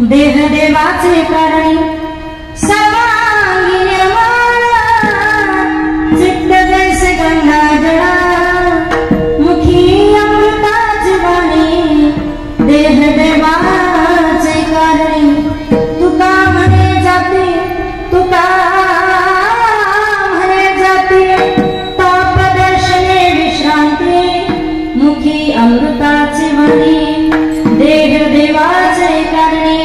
देह देवाचे कारणी सर्वांगी निर्मळ चित्त जैसे गंगा जळा मुखी अमृताची वाणी देह देवाचे कारणी तुका म्हणे जाती ताप दर्शने विश्रांती मुखी अमृताची वाणी देह देवाचे कारणी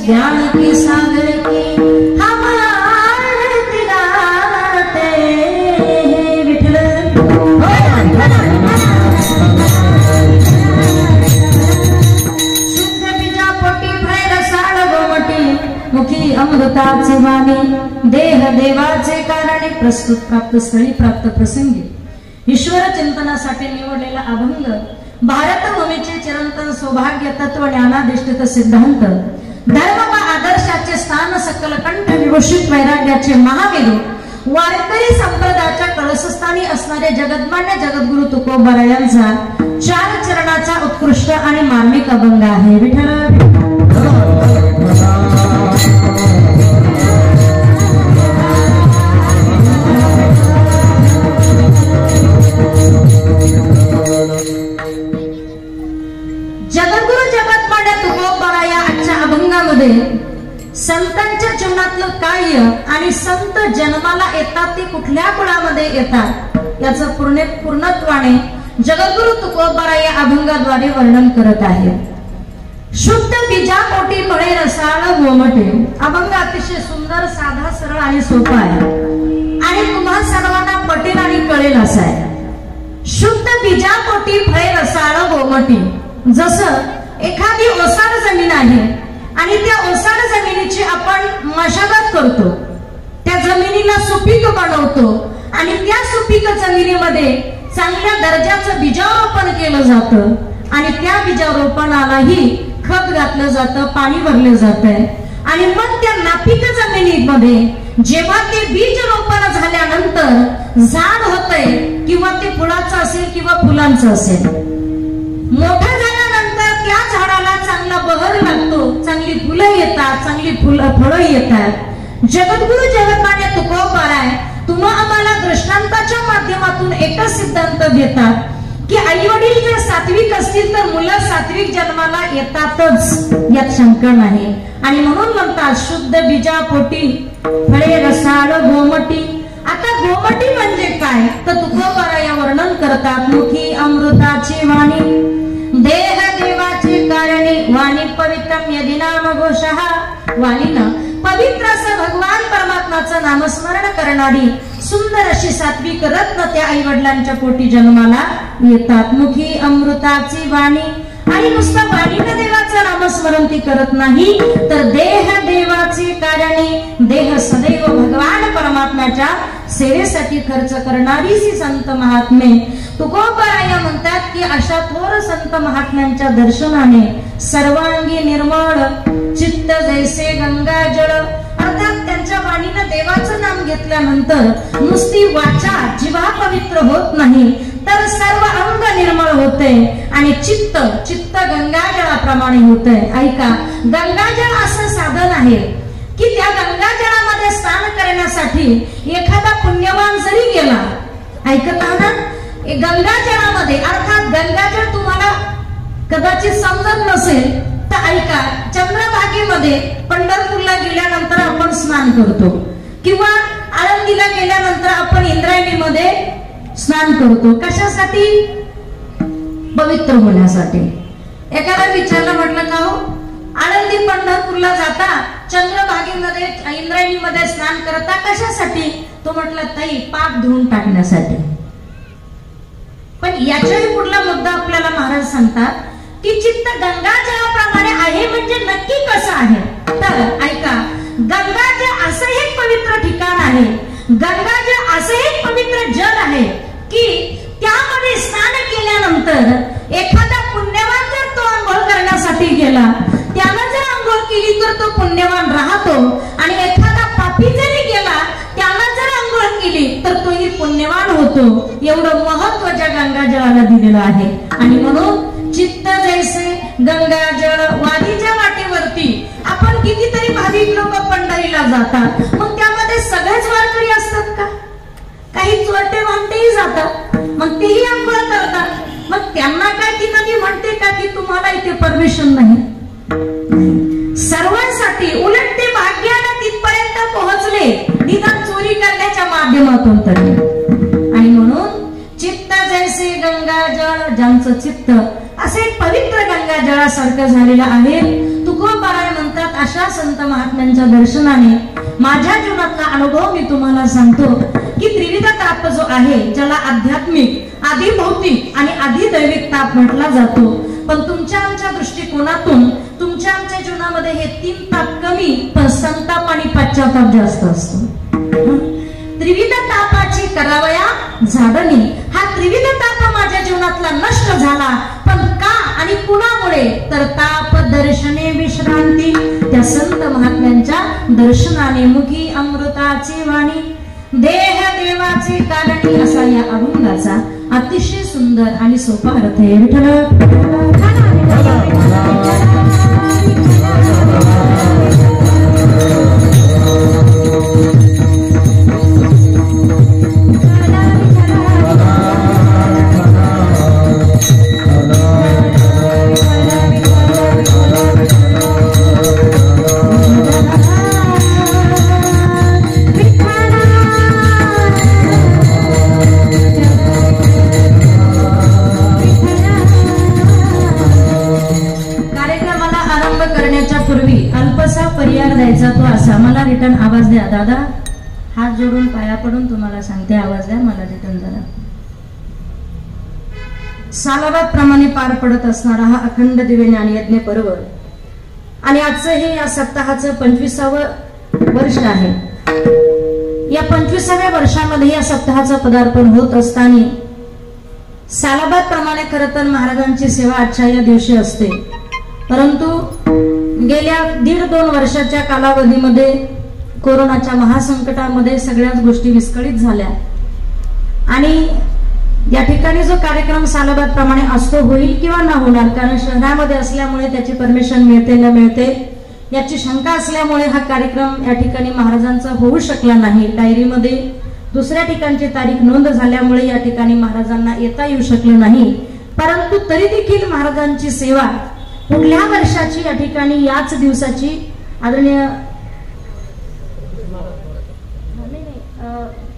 ज्ञान के सागर की हम आरती गाते हैं विठ्ठल। शुद्ध बीजा पोटी भय रसाळ गोमटी मुखी अमृताचे वाणी देह देवाचे कारणे। प्रस्तुत प्राप्त स्थळी प्राप्त प्रसंगी ईश्वर चिंतनासाठी निवडलेला अभंग भारतभूमीचे चिरंतन सौभाग्य तत्व ज्ञानाधिष्ठित सिद्धांत धर्म व आदर्शाचे स्थान सकल कंठ विभूषित वैराग्याचे महामेरू वारकरी संप्रदायाच्या कळसस्थानी असणारे जगद्मान्य जगद्गुरु तुकोबा यांचा 4 चरणाचा उत्कृष्ट आणि मार्मिक अभंग आहे विठ्ठल। जगद्गुरु जगद्मान्य तुकोबा या आजच्या अभंगामध्ये संतांच्या जीवनातलं कार्य आणि संत जन्माला येतात ते कुठल्या कुळामध्ये येतात याचं पूर्णत्वाने जगद्गुरु तुकोबा या अभंगाद्वारे वर्णन करत आहेत। शुद्ध बीजा पोटी फळे रसाळ गोमटे अभंग अतिशय सुंदर साधा सरळ आणि सोपा आहे आणि तुम्हा सर्वांना पटेल आणि कळेल असा आहे। शुद्ध बीजा पोटी फळे रसाळ गोमटी जसं एखादी ओसाड जमीन आहे आणि त्या ओसाड जमिनीची आपण मशागत करतो, त्या जमिनीला सुपीक बनवतो आणि त्या सुपीक जमिनीमध्ये चांगल्या दर्जाचं बीजारोपण केलं जातं आणि त्या बीजारोपणालाही खत घातलं जातं, पाणी भरलं जातंय आणि मग त्या नापीक जमिनीमध्ये जेव्हा ते बीज रोपण झाल्यानंतर झाड होतंय किंवा ते फुलाचं असेल किंवा फुलांचं असेल, मोठं झाल्यानंतर त्या झाडाला चांगला बहर लागतो, चांगली फुलं येतात, चांगली फळं येतात। जगद्गुरु जगद्मान्य तुकोबा तुम्हा आम्हाला दृष्टांताच्या माध्यमातून एकच सिद्धांत देतात की आई वडील जर सात्विक असतील तर मुलं सात्विक जन्माला येतातच, यात शंका नाही। आणि म्हणून म्हणतात शुद्ध बीजा पोटी फळे रसाळ गोमटी। आता गोमटी म्हणजे काय तर तुकोबा या वर्णन करतात मुखी अमृताची वाणी देह देवाची कारणे वाणी पवित्रम यदि नाम घोषः वाणीनं पवित्र असं भगवान परमात्माचं नामस्मरण करणारी सुंदर अशी सात्विक रत्न त्या आई वडिलांच्या पोटी जन्माला येतात। मुखी अमृताची वाणी आणि नुसतं वाणीनं देवाचं नामस्मरण ती करत नाही तर देह देवाची कारणे देह सदैव भगवान परमात्म्याच्या सेवेसाठी खर्च करणारी सी संत महात्मे तुकोबा म्हणतात की अशा थोर संत महात्म्यांच्या दर्शनाने सर्वांगी निर्मळ चित्त जैसे गंगाजळ अर्थात त्यांच्या वाणीनं देवाचं नाम घेतल्यानंतर नुसती वाचा जिव्हा पवित्र होत नाही तर सर्व अंग निर्मळ होते आणि चित्त गंगाजळाप्रमाणे होते। ऐका, गंगाजळ असं साधन आहे की त्या गंगाजळामध्ये स्नान करण्यासाठी एखादा पुण्यवान जरी गेला, ऐकत ना, गंगाजळामध्ये अर्थात गंगाजळ तुम्हाला कदाचित समजत नसेल तर ऐका, चंद्रभागेमध्ये पंढरपूरला गेल्यानंतर आपण स्नान करतो किंवा आळंदीला गेल्यानंतर आपण इंद्रायणीमध्ये स्नान करतो, कशासाठी? पवित्र होण्यासाठी। एखादा विचारलं म्हटलं का हो आळंदी पंढरपूरला जाता चंद्रभागेमध्ये इंद्रायणीमध्ये स्नान करता कशासाठी? तो म्हटलं ताई पाप धुवून टाकण्यासाठी। पण याच्याही पुढला मुद्दा आपल्याला महाराज सांगतात की चित्त गंगाजळाप्रमाणे आहे म्हणजे नक्की कसं आहे तर ऐका, गंगाजळ असं एक पवित्र ठिकाण आहे, गंगाजळ असं एक पवित्र जल आहे की त्यामध्ये स्नान केल्यानंतर एखादा पुण्यवान जर तो अंघोळ करण्यासाठी गेला, त्यानं जर अंघोळ केली तर तो पुण्यवान राहतो आणि एखादा पापी जरी गेला त्यानं जर अंघोळ केली तर तोही पुण्यवान होतो। एवढं महत्त्व ज्या गंगाजळाला दिलेलं आहे आणि म्हणून चित्त जैसे गंगाजळ वादीच्या वाटेवरती आपण कितीतरी भाविक लोक पंढरीला जातात, मग त्यामध्ये सगळेच वारकरी असतात का? काही चोरटे वामटेही जातात मग तेही आंघोळ करतात. मग त्यांना काय ती नदी म्हणते का की तुम्हाला इथे परमिशन नाही? सर्वांसाठी उलट ते भाग्यानं तिथपर्यंत पोहोचले, निदान चोरी करण्याच्या माध्यमातून तरी. आणि म्हणून चित्त जैसे गंगाजळ, ज्यांचं चित्त असे पवित्र गंगाजळासारखं झालेलं आहे. तुकोबाराय म्हणतात, अशा संत महात्म्यांच्या दर्शनाने माझ्या जीवनातला अनुभव मी तुम्हाला सांगतो की त्रिविध ताप जो आहे, ज्याला आध्यात्मिक, आधी भौतिक आणि आधी दैविक ताप म्हटला जातो, पण तुमच्या आमच्या दृष्टिकोनातून तुमच्या आमच्या जीवनामध्ये हे 3 ताप कमी, पण संताप आणि पश्चाताप जास्त असतो. त्रिविध तापाची करावया झाडणी, हा त्रिविध ताप माझ्या जीवनातला नष्ट झाला, पण का आणि कुणामुळे? तर ताप दर्शने विश्रांती, त्या संत महात्म्यांच्या दर्शनाने. मुखी अमृताची वाणी, देह देवाचे कारणी, असा या अभंगाचा अतिशय सुंदर आणि सोपा अर्थ आहे. विठ्ठल द्यायचा तो असा, मला रिटर्न आवाज द्या दादा, हात जोडून पाया पडून तुम्हाला सांगते, आवाज द्या मला रिटर्न जरा. सालाबाद प्रमाणे पार पडत असणारा हा अखंड दिव्य ज्ञानयज्ञ पर्व आणि आजचं हे या सप्ताहाचं 25वे वर्ष आहे. या 25व्या वर्षामध्ये या सप्ताहाचं पदार्पण होत असताना सालाबाद प्रमाणे खरं तर महाराजांची सेवा आजच्या या दिवशी असते, परंतु गेल्या 1.5-2 वर्षाच्या कालावधीमध्ये कोरोनाच्या महासंकटामध्ये सगळ्याच गोष्टी विस्कळीत झाल्या आणि या ठिकाणी जो कार्यक्रम सालाबाद प्रमाणे असतो होईल किंवा न होणार, कारण शहरामध्ये असल्यामुळे त्याची परमिशन मिळते न मिळते याची शंका असल्यामुळे हा कार्यक्रम या ठिकाणी महाराजांचा होऊ शकला नाही. डायरीमध्ये दुसऱ्या ठिकाणची तारीख नोंद झाल्यामुळे या ठिकाणी महाराजांना येता येऊ शकलं नाही, परंतु तरी देखील महाराजांची सेवा पुढल्या वर्षाची या ठिकाणी याच दिवसाची आदरणीय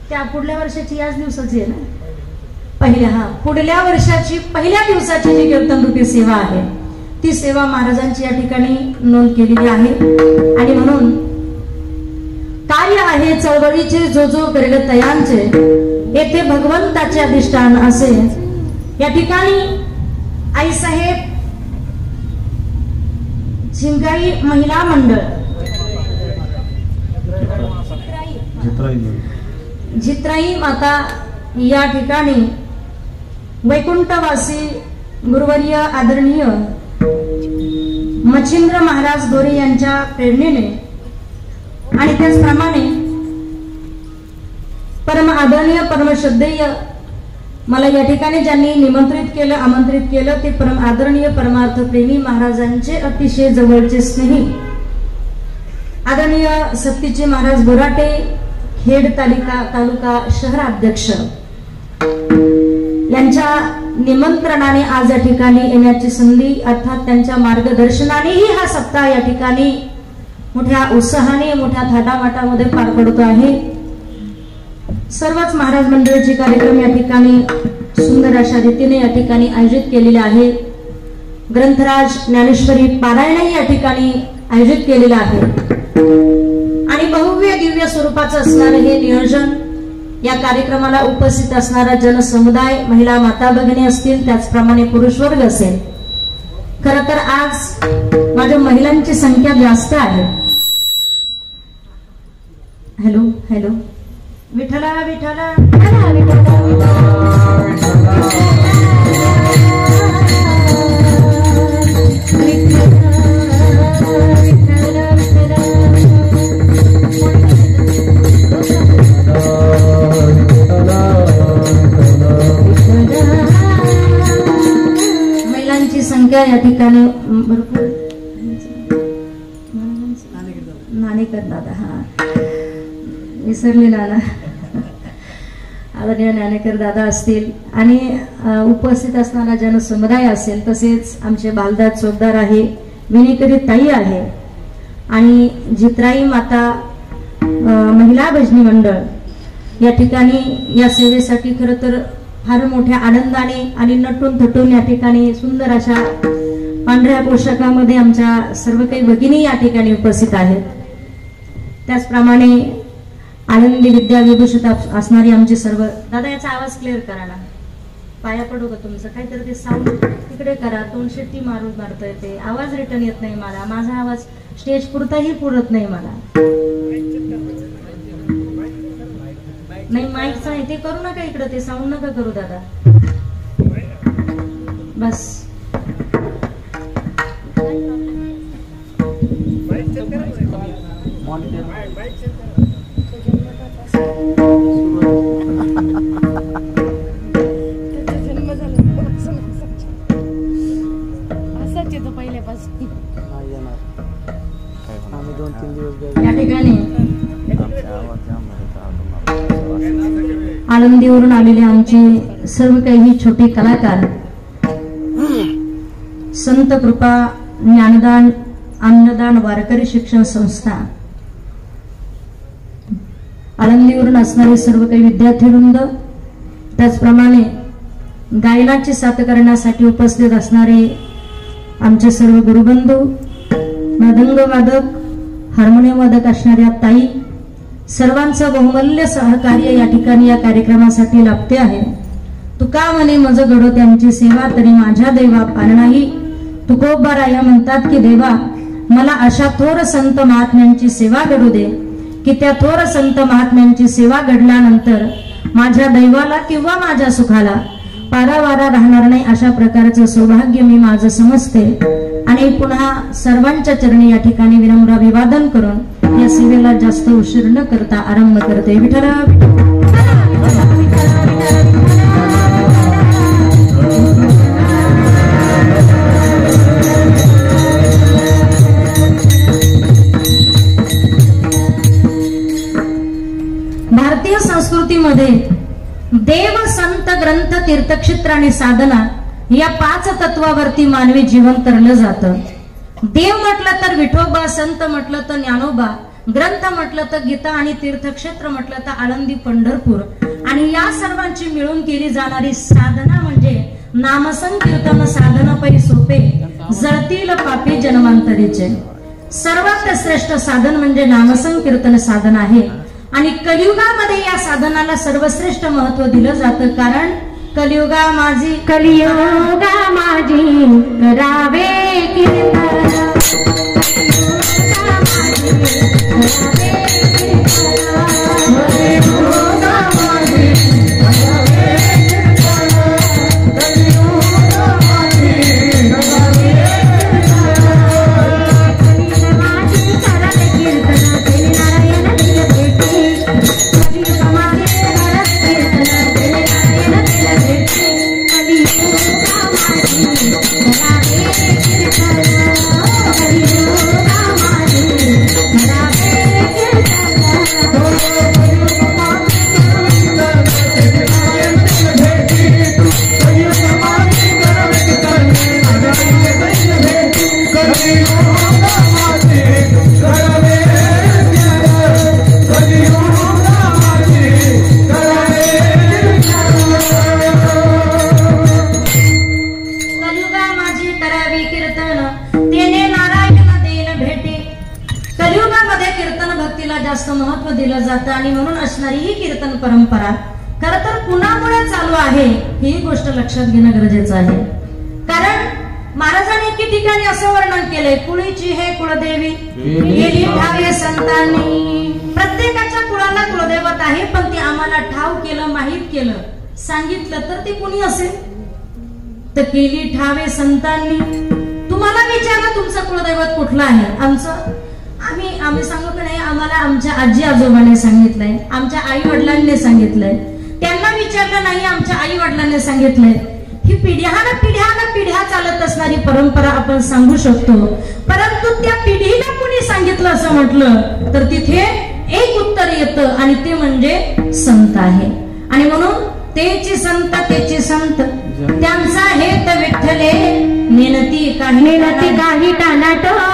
त्या पुढल्या वर्षाची याच दिवसाची आहे ना, पुढल्या वर्षाची पहिल्या दिवसाची जी कीर्तन रूपी सेवा आहे ती सेवा महाराजांची या ठिकाणी नोंद केलेली आहे. आणि म्हणून कार्य आहे चळवळीचे जो जो गर्गतयांचे, येथे भगवंताचे अधिष्ठान असे. या ठिकाणी आईसाहेब झिंगाई महिला मंडळ, जित्राई माता या ठिकाणी वैकुंठवासी गुरुवर्य आदरणीय मच्छिंद्र महाराज गोरे यांच्या प्रेरणेने आणि त्याचप्रमाणे परम आदरणीय परम श्रद्धेय मला या ठिकाणी ज्यांनी निमंत्रित केलं, आमंत्रित केलं, ते परम आदरणीय परमार्थ प्रेमी महाराजांचे अतिशय जवळचे स्नेही आदरणीय सत्तीचे महाराज बोराटे, खेड तालुका शहराध्यक्ष यांच्या निमंत्रणाने आज या ठिकाणी येण्याची संधी, अर्थात त्यांच्या मार्गदर्शनानेही हा सप्ताह या ठिकाणी मोठ्या उत्साहाने मोठ्या थाटामाटामध्ये पार पडतो आहे. सर्वच महाराज मंडळाचे कार्यक्रम या ठिकाणी सुंदर अशा रीतीने या ठिकाणी आयोजित केलेले आहे. ग्रंथराज ज्ञानेश्वरी पारायणही या ठिकाणी आयोजित केलेलं आहे आणि भव्य दिव्य स्वरूपाचं असणारं हे नियोजन, या कार्यक्रमाला उपस्थित असणारा जनसमुदाय, महिला माता भगिनी असतील, त्याचप्रमाणे पुरुष वर्ग असेल. खर तर आज माझ्या महिलांची संख्या जास्त आहे. हॅलो हॅलो, विठ्ठला विठ्ठला महिलांची संख्या या ठिकाणी भरपूर. नाणेकर दादा, हा विसरलेला ना. आदरणीय ज्ञानेकर दादा असतील आणि उपस्थित असणारा जनसमुदाय असेल, तसेच आमचे बालदास चोपदार आहे, विनेकरी ताई आहे आणि जित्राई माता महिला भजनी मंडळ या ठिकाणी या सेवेसाठी खरं तर फार मोठ्या आनंदाने आणि नटून थटून या ठिकाणी सुंदर अशा पांढऱ्या पोशाखामध्ये आमच्या सर्व काही भगिनी या ठिकाणी उपस्थित आहेत. त्याचप्रमाणे आनंदी विद्या विभूषित असणारी आमचे सर्व दादा, याचा आवाज क्लिअर करा ना, पाया पडू का तुमचं? काहीतरी ते साऊंड तिकडे करा, तोंड शेट्टी मारतोय ते आवाज रिटर्न येत नाही मला, माझा आवाज स्टेज पुरताही पुरत नाही मला. नाही माईकचा ते करू नका, इकडे ते साऊंड नका करू दादा, बस. या ठिकाणी आळंदीवरून आलेले आमचे सर्व काही छोटे कलाकार, संत कृपा ज्ञानदान अन्नदान वारकरी शिक्षण संस्था, आळंदीवरून असणारे सर्व काही विद्यार्थीवृंद, त्याचप्रमाणे गायनाची साथ करण्यासाठी उपस्थित असणारे आमचे सर्व गुरुबंधू, मृदंग वादक, हार्मोनियम वादक असणाऱ्या ताई, सर्वांचं बहुमूल्य सहकार्य या ठिकाणी या कार्यक्रमासाठी लाभते आहे. तुका म्हणे मज घडो त्यांची सेवा, तरी माझ्या देवा पार नाही. तुकोबाराया म्हणतात की देवा मला अशा थोर संत महात्म्यांची सेवा घडू दे, की त्या थोर संत महात्म्यांची सेवा घडल्यानंतर माझ्या दैवाला किंवा माझ्या सुखाला पारावारा राहणार नाही, अशा प्रकारचं सौभाग्य मी माझं समजते. आणि पुन्हा सर्वांच्या चरणी या ठिकाणी विनम्र अभिवादन करून या सेवेला जास्त उशीर न करता आरंभ करते. विठ्ठल भारतीय संस्कृतीमध्ये देव, संत, ग्रंथ, तीर्थक्षेत्र आणि साधना या 5 तत्वावरती मानवी जीवन तरलं जातं. देव म्हटलं तर विठोबा, संत म्हटलं तर ज्ञानोबा, ग्रंथ म्हटलं तर गीता आणि तीर्थक्षेत्र म्हटलं तर आळंदी पंढरपूर, आणि या सर्वांची मिळून केली जाणारी साधना म्हणजे नामसंकीर्तन साधन पै सोपे, जळतील पापी जन्मांतरीचे. सर्वात श्रेष्ठ साधन म्हणजे नामसंकीर्तन साधन आहे आणि कलियुगामध्ये या साधनाला सर्वश्रेष्ठ महत्व दिलं जातं. कारण कलियुगा माझी करावे कीर्तन, जास्त महत्व दिलं जातं आणि म्हणून असणारी ही कीर्तन परंपरा खरं तर कुणामुळे चालू आहे ही गोष्ट लक्षात घेणं गरजेचं आहे. कारण महाराजांनी एके ठिकाणी असं वर्णन केलंय, कुळीची हे कुळदेवी गेली ठावे संतांनी. प्रत्येकाच्या कुळाला कुळदैवत आहे, पण ते आम्हाला ठाव केलं, माहित केलं, सांगितलं तर ते कुणी असेल तर केली ठावे संतांनी. तुम्हाला विचारलं तुमचं कुळदैवत कुठलं आहे? आमचं आम्ही सांगू की नाही, आम्हाला आमच्या आजी आजोबाने सांगितलंय, आमच्या आई वडिलांनी सांगितलंय. त्यांना विचारलं नाही, आमच्या आई वडिलांनी सांगितलंय. ही पिढ्या चालत असणारी परंपरा आपण सांगू शकतो. परंतु त्या पिढीला कुणी सांगितलं असं म्हटलं तर तिथे एक उत्तर येतं आणि ते म्हणजे संत आहे. आणि म्हणून तेची संत त्यांचा हेत विठ्ठले मेहनती काही टाणाटोणा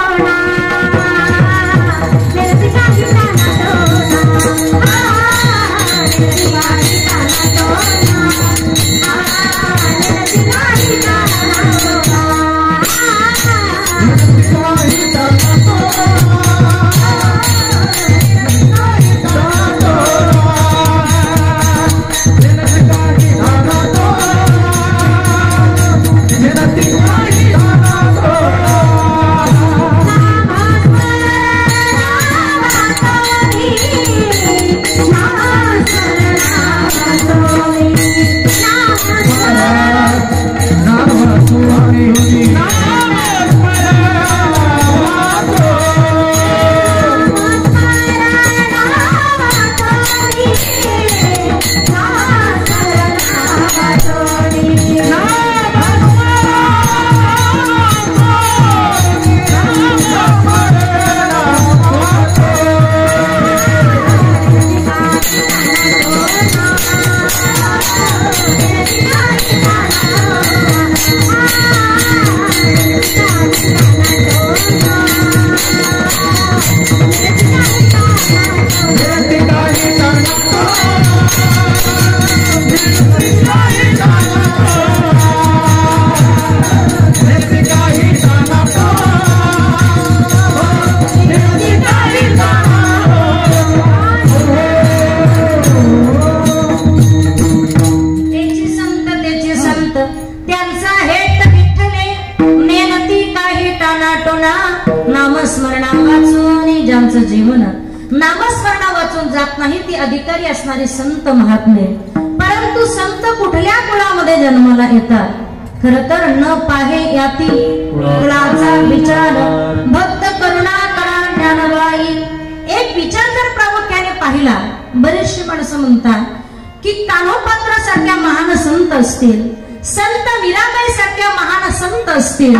जीवन नामस्मरणा वाचून जात नाही ती अधिकारी असणारे संत महात्मे. परंतु संत कुठल्या कुळामध्ये जन्माला येतात खर तर न पाहे याती कुळाचा विचार भक्त करुणा करा ज्ञानबाई. एक विचार जर प्रामुख्याने पाहिला बरेचसे माणसं म्हणतात की कान्होपात्रा सारख्या महान संत असतील, संत मीराबाई सारख्या महान संत असतील,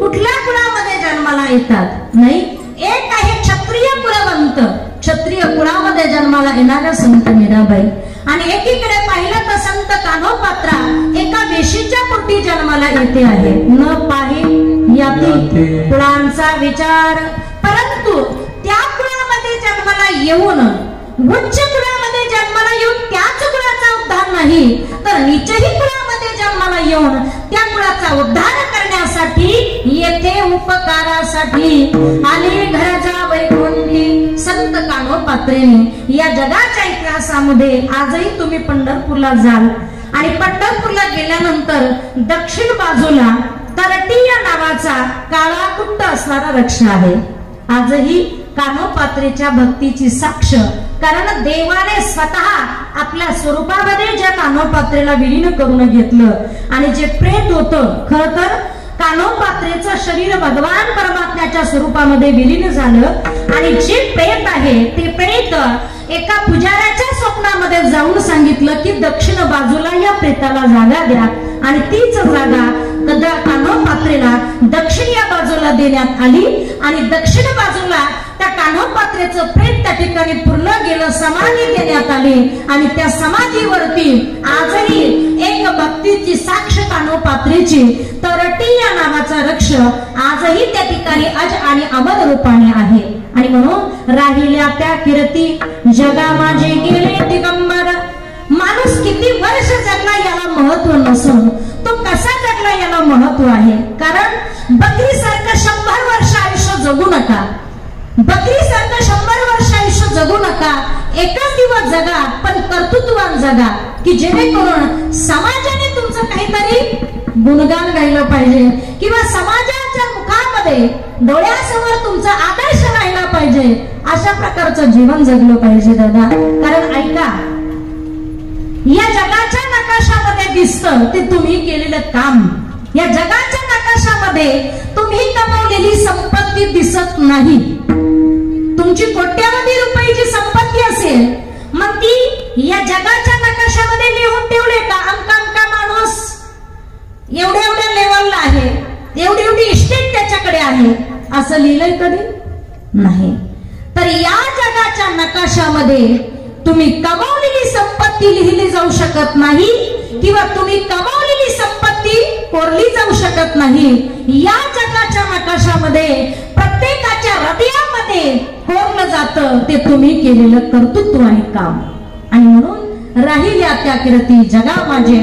कुठल्या कुळामध्ये जन्माला येतात? नाही, एक आहे क्षत्रिय कुलवंत, क्षत्रिय कुळामध्ये जन्माला येणाऱ्या संत मीराबाई. आणि एकीकडे पाहिलं तर संत कान्होपात्रा एका वेशीच्या पोटी जन्माला येते आहे. न पाहे याती कुळांचा विचार. परंतु त्या कुळामध्ये जन्माला येऊन उच्च कुळामध्ये जन्माला येऊन त्याच कुळाचा उद्धार नाही तर नीचही कुळामध्ये जन्माला येऊन त्या कुळाचा उद्धार करण्यासाठी येथे उपकारासाठी आले घराच्या वैकुंठी संत कान्होपात्रेने. या जगाच्या इतिहासामध्ये आजही तुम्ही पंढरपूरला जाल आणि पंढरपूरला गेल्यानंतर दक्षिण बाजूला तरटीय नावाचा काळा कुट्ट असणारा वृक्ष आहे. आजही कान्होपात्रेच्या भक्तीची साक्ष, कारण देवाने स्वतः आपल्या स्वरूपामध्ये ज्या कान्होपात्रेला विलीन करून घेतलं आणि जे प्रेत होतं, खर तर कान्होपात्रेचं शरीर भगवान परमात्म्याच्या स्वरूपामध्ये विलीन झालं आणि जे प्रेत आहे ते प्रेत एका पुजाऱ्याच्या स्वप्नामध्ये जाऊन सांगितलं की दक्षिण बाजूला या प्रेताला जागा द्या आणि तीच जागा कान्होपात्रेला दक्षिण या बाजूला देण्यात आली आणि दक्षिण बाजूला त्या कान्होपात्रेचं प्रेत त्या ठिकाणी पूर्ण गेलं, समाधी देण्यात आली आणि त्या समाधीवरती आजही एक भक्तीची साक्ष कान्होपात्रेची तरटी या नावाचा वृक्ष आजही त्या ठिकाणी अज आणि अमर रूपाने आहे. आणि म्हणून राहिल्या त्या कीर्ती जगा माझे गेले दिगंबर. माणूस किती वर्ष जगला याला महत्व नसून तो कसा जगला याला महत्व आहे. कारण बकरी सारखं 100 वर्ष आयुष्य जगू नका, बकरी सारखं 100 वर्ष आयुष्य जगू नका. एकच दिवस जगा पण कर्तृत्वान जगा की जेणेकरून समाजाने तुमचं काहीतरी गुणगान गायलं पाहिजे किंवा समाजाच्या मुखामध्ये डोळ्यासमोर तुमचा आदर्श राहिला पाहिजे. अशा प्रकारचं जीवन जगलं पाहिजे दादा. कारण ऐका, या जगाच्या नकाशामध्ये दिसतं ते तुम्ही केलेलं काम, या जगाच्या नकाशामध्ये तुम्ही कमावलेली संपत्ती दिसत नाही. तुमची कोट्यावधी रुपयाची संपत्ती असेल मग ती या जगाच्या नकाशामध्ये लिहून ठेवले का अमका माणूस एवढ्या एवढ्या लेवलला आहे, एवढी एवढी इस्टेट त्याच्याकडे आहे असं लिहिलंय कधी? नाही. तर या जगाच्या नकाशामध्ये तुम्ही कमावलेली संपत्ती लिहिली जाऊ शकत नाही किंवा तुम्ही कमावलेली संपत्ती कोरली जाऊ शकत नाही. या जगाच्या नकाशामध्ये प्रत्येकाच्या हृदयामध्ये कोरलं जातं ते तुम्ही केलेलं कर्तृत्व आणि काम. आणि म्हणून राहिल्या त्या कीर्ती जगा माझे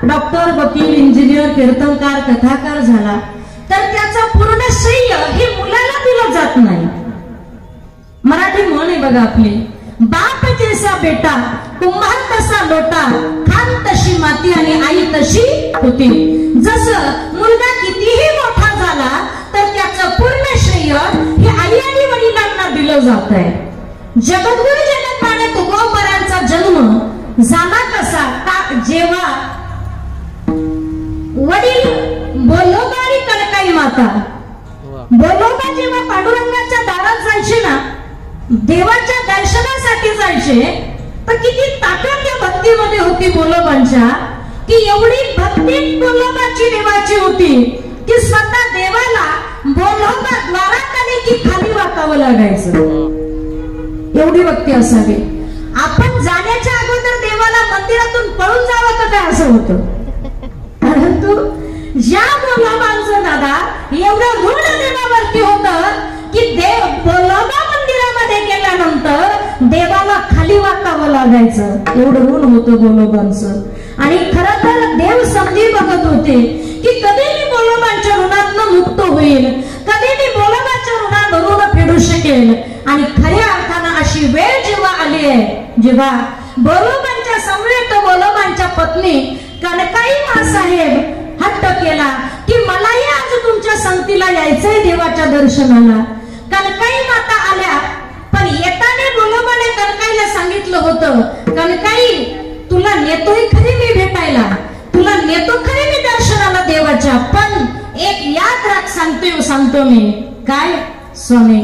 डॉक्टर, वकील, इंजिनियर, कीर्तनकार, कथाकार झाला तर त्याचा पूर्ण श्रेय हे मुलाला दिलं जात नाही. मराठी म्हण आहे बघा आपली, बाप जैसा बेटा कुंभार तसा लोटा, खान तशी माती आणि आई तशी होती. जसं मुलगा कितीही मोठा झाला तर त्याचं पूर्ण श्रेय हे आई आणि वडिलांना दिलं जात आहे. जगद्गुरु जगतमान्य तुकोबारांचा जन्म झाला कसा? जेव्हा वडील बोलोबा आणि कनकाई माता, बोलोबा जेव्हा पांडुरंगाच्या दारात जायचे ना, देवाच्या दर्शनासाठी जायचे, तर किती ताकद त्या भक्तीमध्ये होती बोलोबांच्या, की एवढी भक्ती बोलोबाची देवाची होती की स्वतः देवाला बोलोबा द्वारात आले की खाली वाकावं लागायचं. एवढी भक्ती असावी. आपण जाण्याच्या अगोदर देवाला मंदिरातून पळून जावं का काय असं होतं. परंतु या बोलोबांचं दादा एवढं ऋण देवावरती होतं की देव बोलोबा मंदिरामध्ये गेल्यानंतर देवाला खाली वाकावं लागायचं. एवढं ऋण होतं बोलोबांचं. आणि खरं तर देव समजी बघत होते की कधी मी बोलोबांच्या ऋणातनं मुक्त होईल, कधी मी बोलोबाच्या ऋणात फेडू शकेल. आणि खऱ्या अर्थानं अशी वेळ जेव्हा आली आहे, जेव्हा बोलोबांच्या समवेत बोलोबांच्या पत्नी कनकाई मासाहेब हट्ट केला की मलाही आज तुमच्या संगतीला यायचंय देवाच्या दर्शनाला. कनकाई माता आल्या, पण येताना बोलोबाने कनकाईला सांगितलं होतं, कनकाई तुला नेतोय खरी मी भेटायला, तुला नेतो खरी मी दर्शनाला देवाच्या, पण एक याद राख सांगतो मी. काय स्वामी?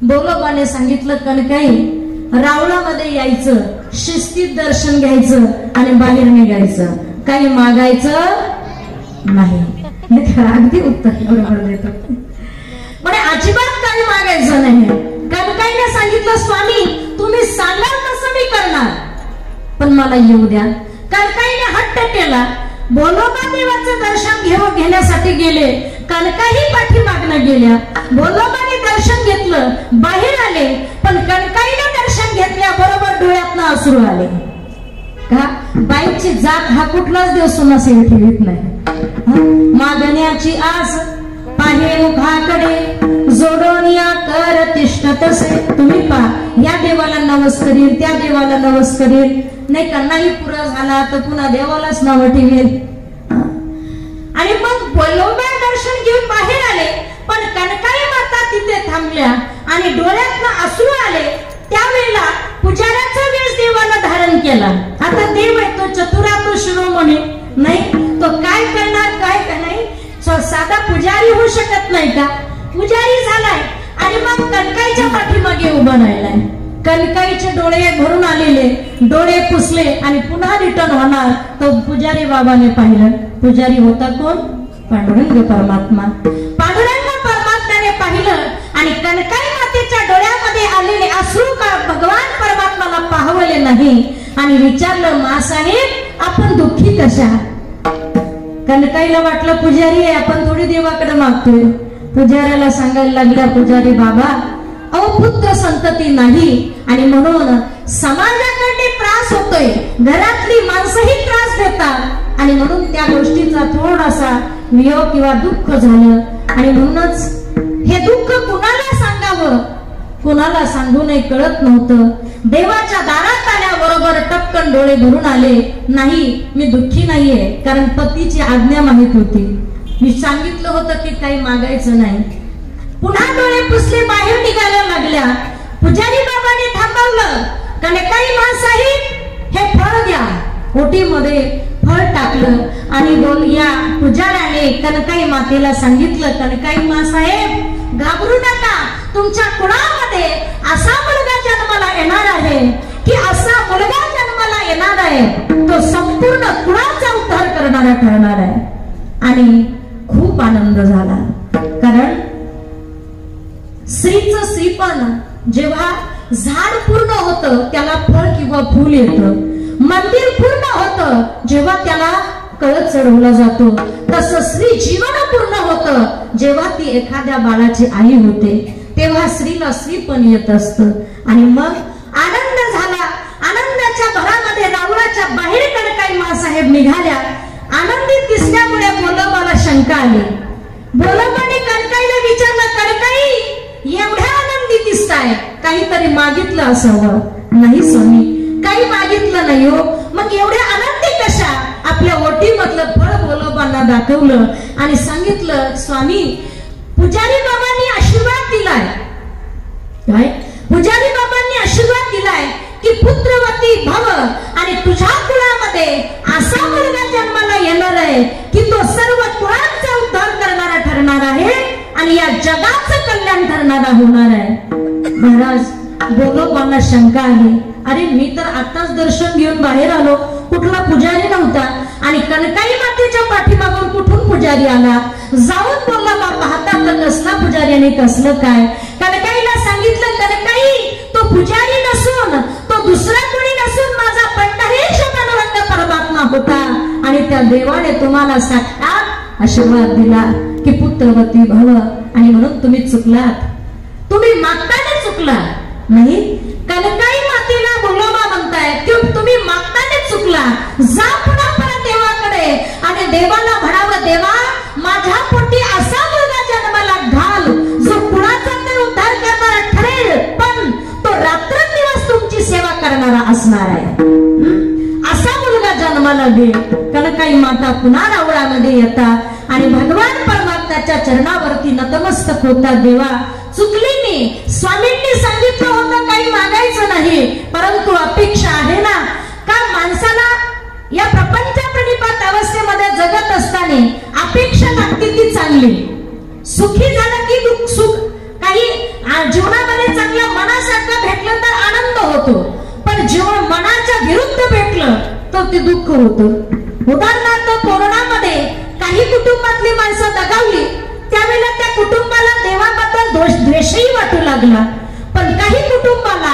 बोलोबाने सांगितलं, कनकाई रावळामध्ये यायचं, शिस्तीत दर्शन घ्यायचं आणि बाहेर निघायचं, काही मागायचं नाही. अगदी उत्तर बरोबर देतो. म्हणजे अजिबात काही मागायचं नाही. कनकाईने सांगितलं, स्वामी तुम्ही सांगाल तसं मी करणार, पण मला येऊ द्या. कनकाईने हट्ट केला. बोलोबा देवाचं दर्शन घेण्यासाठी गेले. कनकाई पाठीमागनं गेल्या. बोलोबाने दर्शन घेतलं, बाहेर आले, पण कनकाईने दर्शन घेतल्याबरोबर डोळ्यातनं अश्रू आले. का? बाईची जात हा कुठलाच देव सुनासेवी ठेवीत नाही. मागण्याची आस पाहे मुखाकडे जोडून या कर तिष्ठतसे. तुम्ही पा, या देवाला नवस करील, त्या देवाला नवस करील, नाही का, नाही पुरा झाला तर पुन्हा देवालाच नाव ठेवेल. आणि मग बोलोबा दर्शन घेऊन बाहेर आले, पण कनकाई माता तिथे थांबल्या आणि डोळ्यातनं अश्रू आले. त्यावेळेला पुजाऱ्याचा वेश देवाला धारण केला. आता देव आहे तो चतुरा, तो शिरोमणी नाही, तो काय करणार काय नाही, साधा पुजारी होऊ शकत नाही का? पुजारी झालाय आणि मग कनकाईच्या पाठीमागे उभा राहिलाय. कनकाईचे डोळे भरून आलेले, डोळे पुसले आणि पुन्हा रिटर्न होणार. तो पुजारी बाबाने पाहिलं. पुजारी होता कोण? पांडुरंग परमात्मा. पांडुरंग परमात्म्याने पाहिलं आणि कनकाई मातेच्या डोळ्यामध्ये आलेले अश्रू का भगवान परमात्माला पाहवले नाही आणि विचारलं, मासाहेब आपण दुःखी कशा? कनकाईला वाटलं पुजारी आहे, आपण थोडी देवाकडे मागतोय. पुजाऱ्याला सांगायला लागला, पुजारी बाबा, अहो पुत्र संतती नाही आणि म्हणून समाजाकडे त्रास होतोय, घरातली माणसंही त्रास देतात आणि म्हणून त्या गोष्टीचा थोडासा वियोग किंवा दुःख झालं आणि म्हणूनच हे दुःख कुणाला सांगावं कुणाला सांगू नये कळत नव्हतं. देवाच्या दारात आल्याबरोबर टपकन डोळे भरून आले, नाही मी दुःखी नाहीये, कारण पतीची आज्ञा माहित होती. मी सांगितलं होतं की काही मागायचं नाही. पुन्हा डोळे पुसले, बाहेर निघायला लागल्या. पुजारी बाबांनी थांबवलं, कनकाई मासाहेब हे फळ द्या. ओटीमध्ये फळ टाकलं आणि या पुजाऱ्याने कनकाई मातेला सांगितलं, कनकाई मासाहेब घाबरू नका, तुमच्या कुळामध्ये असा मुलगा जन्माला येणार आहे की असा मुलगा जन्माला येणार आहे तो संपूर्ण कुळाचा उद्धार करणारा ठरणार आहे. आणि खूप आनंद झाला, कारण स्त्रीचं श्रीपण जेव्हा झाड पूर्ण होतं त्याला फळ किंवा फूल येतं, मंदिर पूर्ण होतं जेव्हा त्याला कळस चढवला जातो, तसं स्त्री जीवन पूर्ण होतं जेव्हा ती एखाद्या बाळाची आई होते, तेव्हा स्त्रीला श्रीपण येत असतं. आणि मग आनंद झाला. आनंदाच्या भरामध्ये रावळाच्या बाहेर कनकाई मासाहेब निघाल्या. आनंदित दिसल्यामुळे बोलोबाला शंका आली. बोलोबाने कनकाईला विचारलं, कनकाई एवढ्या आनंदी दिसताय, काहीतरी मागितलं असावं? नाही स्वामी, काही मागितलं नाही हो. मग एवढ्या आनंदी कशा? आपल्या ओटीमधलं फळ बोलोबांना दाखवलं आणि सांगितलं, स्वामी पुजारी बाबांनी आशीर्वाद दिलाय. काय? पुजारी बाबांनी आशीर्वाद दिलाय की पुत्रवती भव आणि तुझ्या कुळामध्ये असा मुलगा जन्माला येणार आहे की तो सर्व कुळांचा उद्धार करणारा ठरणार आहे आणि या जगाचं कल्याण करणारा होणार आहे. महाराज बोलोबांना शंका आली, अरे मी तर आताच दर्शन घेऊन बाहेर आलो, कुठला पुजारी नव्हता आणि कनकाई मातेच्या पाठीमागून कुठून पुजारी आला? जाऊन बोलला पाहता तर कसला पुजारी आणि कसलं काय? कनकाईला सांगितलं, कनकाई तो पुजारी नसून तो दुसरा कोणी नसून माझा पंढरीश पांडुरंग परमात्मा होता आणि त्या देवाने तुम्हाला साक्षात आशीर्वाद दिला की पुत्रवती भव. आणि म्हणून तुम्ही चुकलात, तुम्ही मागताना चुकला नाही. कनकाई मातेला बोलोबा म्हणतायत की तुम्ही मागताना चुकला, जा पुन्हा परत देवाकडे आणि देवाला म्हणावं, देवा माझ्या पोटी असा मुलगा जन्माला घाल जो कुणाचा तर उद्धार करणारा ठरेल, पण तो रात्रंदिवस तुमची सेवा करणारा असणार आहे. असा मुलगा जन्माला दे. कनकाई माता पुन्हा रावळामध्ये येतात आणि भगवान परमात्म्याच्या चरणावरती नतमस्तक होतात. देवा चुकले मी, स्वामींनी सांगितलं होतं काही मागायचं नाही, परंतु अपेक्षा आहे ना, का माणसाला या प्रपंच प्रणिपात अवस्थेमध्ये जगत असताना अपेक्षा लागते ती चांगली. सुखी झालं की दुःख, सुख काही जीवनामध्ये चांगल्या मनासारखं भेटलं तर आनंद होतो, पण जेव्हा मनाच्या विरुद्ध भेटलं तर ते दुःख होतं. उदाहरणार्थ कोरोनामध्ये काही कुटुंबातली माणसं दगावली, त्यावेळेला त्या कुटुंबाला देवाबद्दल द्वेषही वाटू लागला, पण काही कुटुंबाला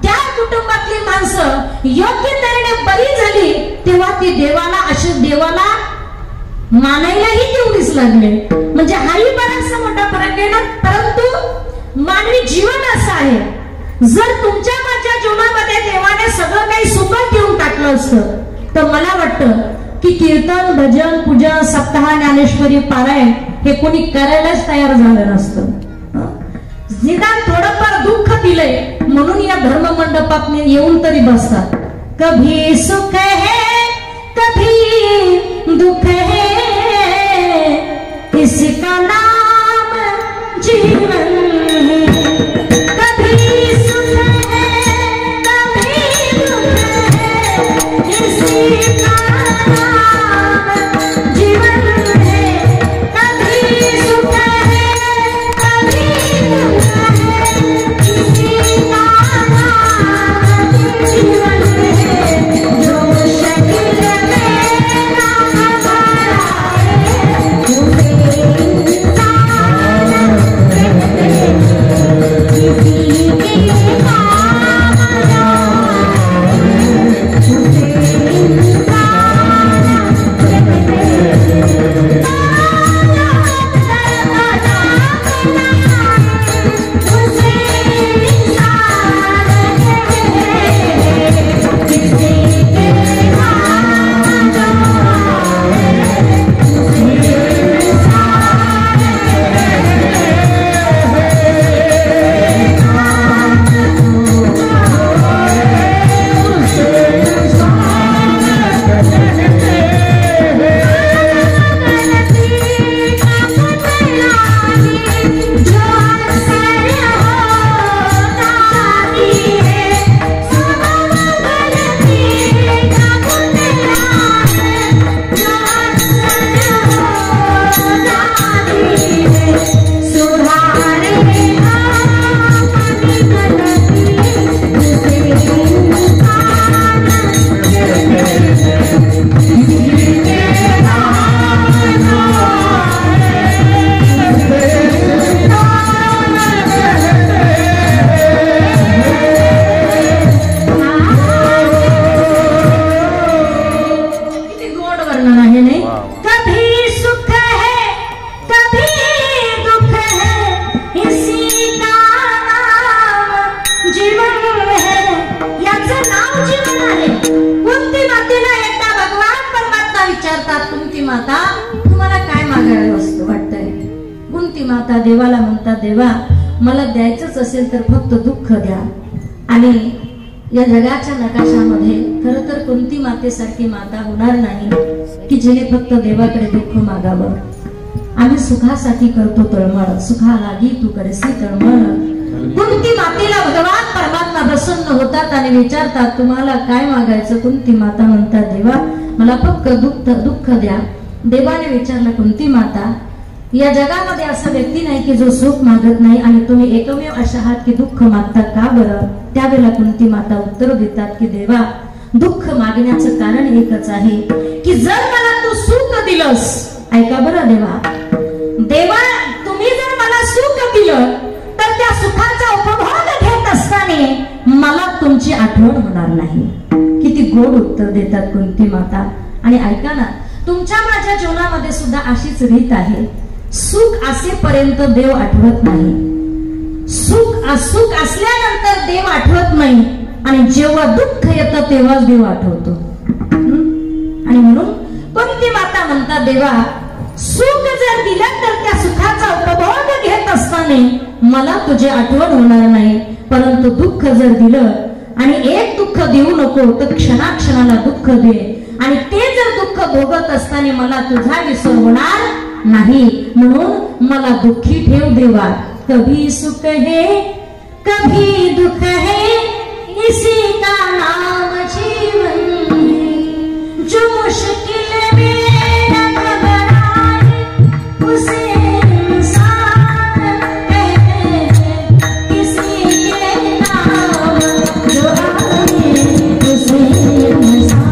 त्या कुटुंबातली माणसं योग्य तऱ्हेने बरी झाली तेव्हा ती देवाला मानायलाही तेवढीच लागले. म्हणजे हाही बराचसा मोठा फरक आहे ना. परंतु मानवी जीवन असं आहे, जर तुमच्या माझ्या जीवनामध्ये देवाने सगळं काही सुखात घेऊन टाकलं असतं तर मला वाटतं की कीर्तन, भजन, पूजन, सप्ताह, ज्ञानेश्वरी, पारायण हे कोणी करायलाच तयार झालं नसतं. निदान थोडंफार दुःख दिलंय म्हणून या धर्म मंडपात येऊन तरी बसतात. कभी सुख है कभी दुख है, इसका नाम जीवन है. कभी सुख है कभी दुख है, इसका जीवन है जो शकील में वर्णन आहे नाही, कभी सुख है कभी दुख है इसी का नाम जीवन है, याचं नाव जीवन आहे। कुंती मातेला एकदा भगवान परमात्मा विचारतात, कुंती माता तुम्हाला काय मागायला वाटतंय? कुंती माता देवाला म्हणतात, देवा मला द्यायचंच असेल तर फक्त दुःख द्या। आणि या जगाच्या नकाशामध्ये खरं तर कुंती मातेसारखी माता होणार नाही की जिने फक्त देवाकडे दुःख मागावं। आम्ही सुखासाठी करतो तळमळ, सुखा लागी तू करसी तळमळ। कुंती मातेला भगवान परमात्मा प्रसन्न होतात आणि विचारतात, तुम्हाला काय मागायचं? कुंती माता म्हणतात, देवा मला फक्त दुःख द्या। देवाने विचारलं, कुंती माता या जगामध्ये असा व्यक्ती नाही की जो सुख मागत नाही आणि तुम्ही एकमेव अशा आहात की दुःख मागता का बरं? त्यावेळेला कुंती माता उत्तर देतात की देवा दुःख मागण्याचं कारण एकच आहे की जर मला तू सुख दिलंस, ऐका बरं देवा तुम्ही जर मला सुख दिलं तर त्या सुखाचा उपभोग घेत असताना मला तुमची आठवण होणार नाही। किती गोड उत्तर देतात कुंती माता। आणि ऐका ना, तुमच्या माझ्या जीवनामध्ये सुद्धा अशीच रीत आहे, सुख असेपर्यंत देव आठवत नाही, सुख असल्यानंतर देव आठवत नाही आणि जेव्हा दुःख येतं तेव्हाच देव आठवतो। आणि म्हणून कुंती माता म्हणतात, देवा सुख जर दिलं तर त्या सुखाचा उपभोग घेत असताना मला तुझी आठवण होणार नाही, परंतु दुःख जर दिलं आणि एक दुःख देऊ नको तर क्षणाक्षणाला दुःख दे आणि ते जर दुःख भोगत असताना मला तुझा विसर होणार नाही, म्हणून मला दुःखी ठेव देवा। कभी सुख है कभी दुख है इसी का नाम जीवन है, जो मुश्किल में न घबराए उसे इंसान कहते हैं, किसी के नाम जो आए उसे इंसान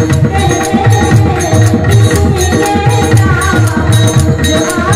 कहते हैं, किसी के नाम जो आए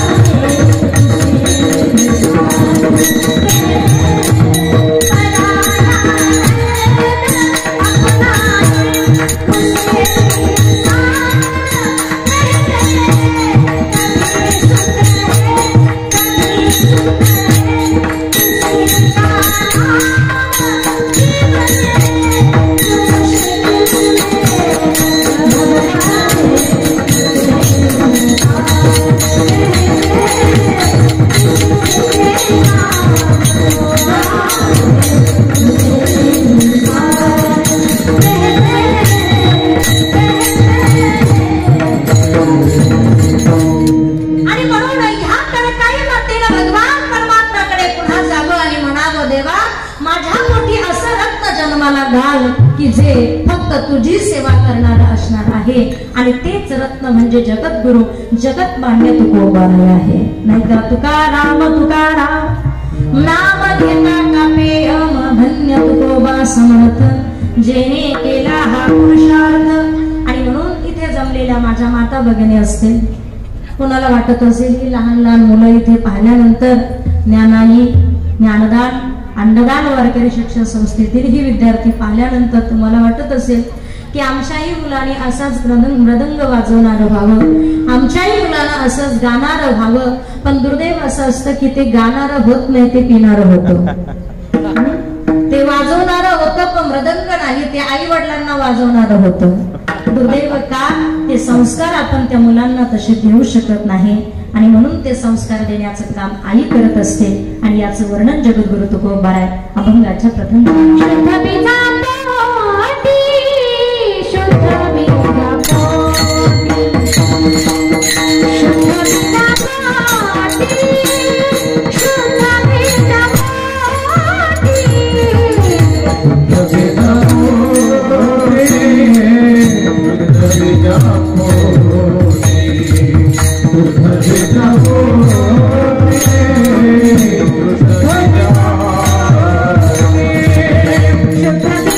की जे फक्त तुझी सेवा करणारा असणार आहे आणि तेच रत्न म्हणजे जगद्गुरु जगतमान्य तुकोबाराय आहे। नाही का तुकाराम नाम घेता कापे धन्य तुकोबा समर्थ जेने केला हा पुरुषार्थ। आणि म्हणून इथे जमलेल्या माझ्या माता भगिनी असतील, कोणाला वाटत असेल की लहान लहान मुलं इथे पाहिल्यानंतर ज्ञानदान अन्नदान वारकरी शिक्षण संस्थेतील ही विद्यार्थी पाहिल्यानंतर तुम्हाला वाटत असेल की आमच्याही मुलांनी असाच मृदंग वाजवणारं व्हावं, आमच्याही मुलांना असंच गाणारं व्हावं। पण दुर्दैव असं असतं की ते गाणारं होत नाही, ते पिणारं होतं। ते वाजवणारं होतं पण मृदंग नाही, ते आई वडिलांना वाजवणारं होतं। दुर्दैव का? ते संस्कार आपण त्या मुलांना तसे देऊ शकत नाही आणि म्हणून ते संस्कार देण्याचं काम आई करत असते। आणि याचं वर्णन जगद्गुरु तुकोबाराय अभंगाच्या प्रथम Shukra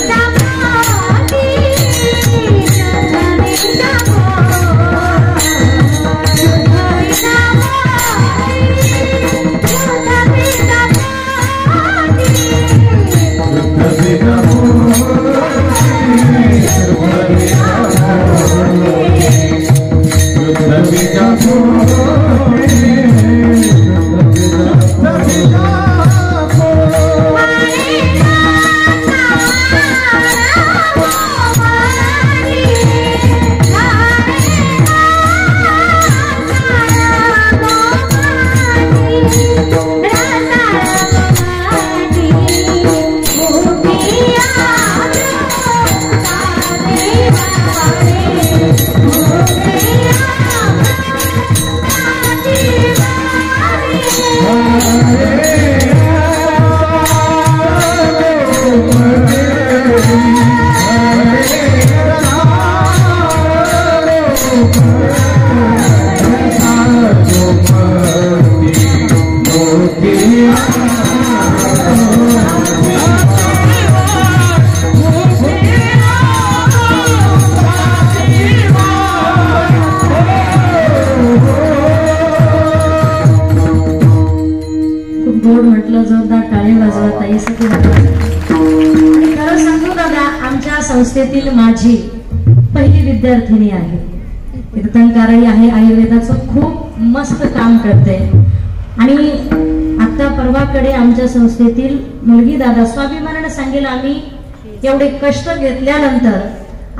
संस्थेतील माझी पहिली विद्यार्थिनी आहे, कीर्तनकारही आहे, आयुर्वेदाचं खूप मस्त काम करते. आणि आता परवाकडे आमच्या संस्थेतील मुलगी दादा स्वाभिमानाने सांगेल, आम्ही एवढे कष्ट घेतल्यानंतर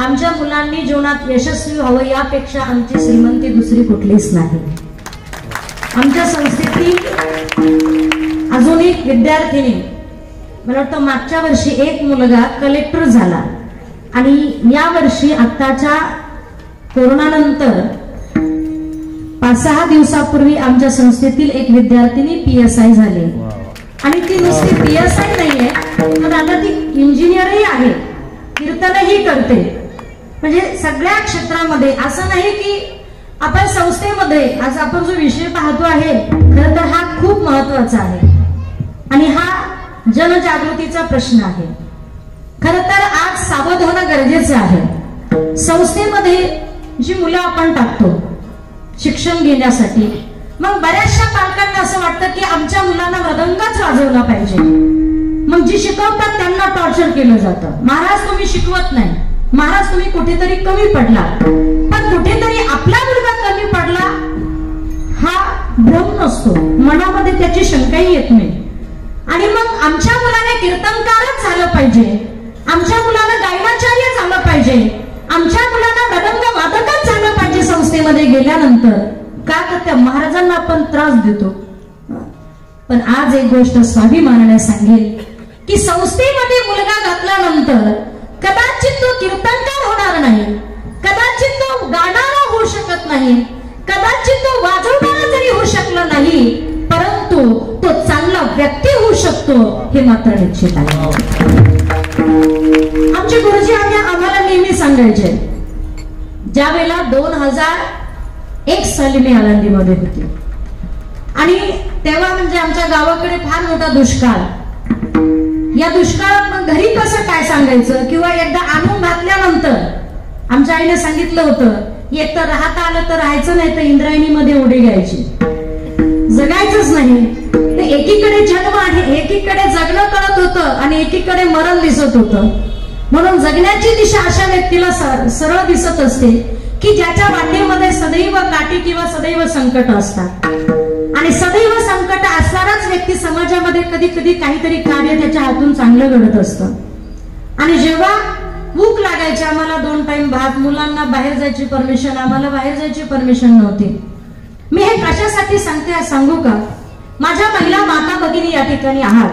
आमच्या मुलांनी जीवनात यशस्वी व्हावं यापेक्षा आमची श्रीमंती दुसरी कुठलीच नाही. आमच्या संस्थेतील अजून एक विद्यार्थिनी, मला वाटतं मागच्या वर्षी एक मुलगा कलेक्टर झाला आणि या वर्षी आत्ताच्या कोरोनानंतर 5-6 दिवसापूर्वी आमच्या संस्थेतील एक विद्यार्थिनी PSI झाली. आणि ती नुसती PSI नाहीये, तर आता ती इंजिनियरही आहे, कीर्तनही करते. म्हणजे सगळ्या क्षेत्रामध्ये असं नाही की आपण संस्थेमध्ये आज आपण जो विषय पाहतो आहे खरं तर हा खूप महत्वाचा आहे आणि हा जनजागृतीचा प्रश्न आहे. खरं तर आज सावध होणं गरजेचं आहे. संस्थेमध्ये जी मुलं आपण टाकतो शिक्षण घेण्यासाठी, मग बऱ्याचशा पालकांना असं वाटतं की आमच्या मुलांना मृदंगच वाजवला पाहिजे. मग जी शिकवतात त्यांना टॉर्चर केलं जातं. महाराज तुम्ही शिकवत नाही, महाराज तुम्ही कुठेतरी कमी पडला. पण कुठेतरी आपला मुलगा कमी पडला हा भ्रम नसतो, मनामध्ये त्याची शंकाही येत नाही. आणि मग आमच्या मुलाने कीर्तनकारच झालं पाहिजे, आमच्या मुलाला गायनाचार्य झालं पाहिजे, आमच्या मुलाला मृदंग वादकच झालं पाहिजे संस्थेमध्ये गेल्यानंतर, का तर त्या महाराजांना आपण त्रास देतो. पण आज एक गोष्ट स्वाभिमानाने सांगेल की संस्थेमध्ये मुलगा घातल्यानंतर कदाचित तो कीर्तनकार होणार नाही, कदाचित तो गाणारा होऊ शकत नाही, कदाचित तो वाजवणारा जरी होऊ शकला नाही, परंतु तो चांगला व्यक्ती होऊ शकतो हे मात्र निश्चित आहे. आमचे गुरुजी आम्हाला नेहमी सांगायचे, ज्या वेळेला 2001 साली मी आळंदीमध्ये होते आणि तेव्हा म्हणजे आमच्या गावाकडे फार मोठा दुष्काळ. या दुष्काळात मग घरी कसं काय सांगायचं किंवा एकदा आणून घातल्यानंतर आमच्या आईने सांगितलं होतं एक तर राहता आलं तर राहायचं, नाही तर इंद्रायणीमध्ये उडी घ्यायची, जगायचंच नाही. तर एकीकडे जन्म आहे, एकीकडे जगणं कळत होतं आणि एकीकडे मरण दिसत होतं. म्हणून जगण्याची दिशा अशा व्यक्तीला सरळ दिसत असते की ज्याच्या वाटेमध्ये सदैव काठी किंवा सदैव संकट असतात. आणि सदैव संकट असणाराच व्यक्ती समाजामध्ये कधी कधी काहीतरी कार्य त्याच्या हातून चांगलं घडत असतं. आणि जेव्हा भूक लागायची, आम्हाला 2 टाइम भात, मुलांना बाहेर जायची परमिशन, आम्हाला बाहेर जायची परमिशन नव्हती. मी हे कशासाठी सांगू का, माझ्या महिला माता भगिनी या ठिकाणी आहात.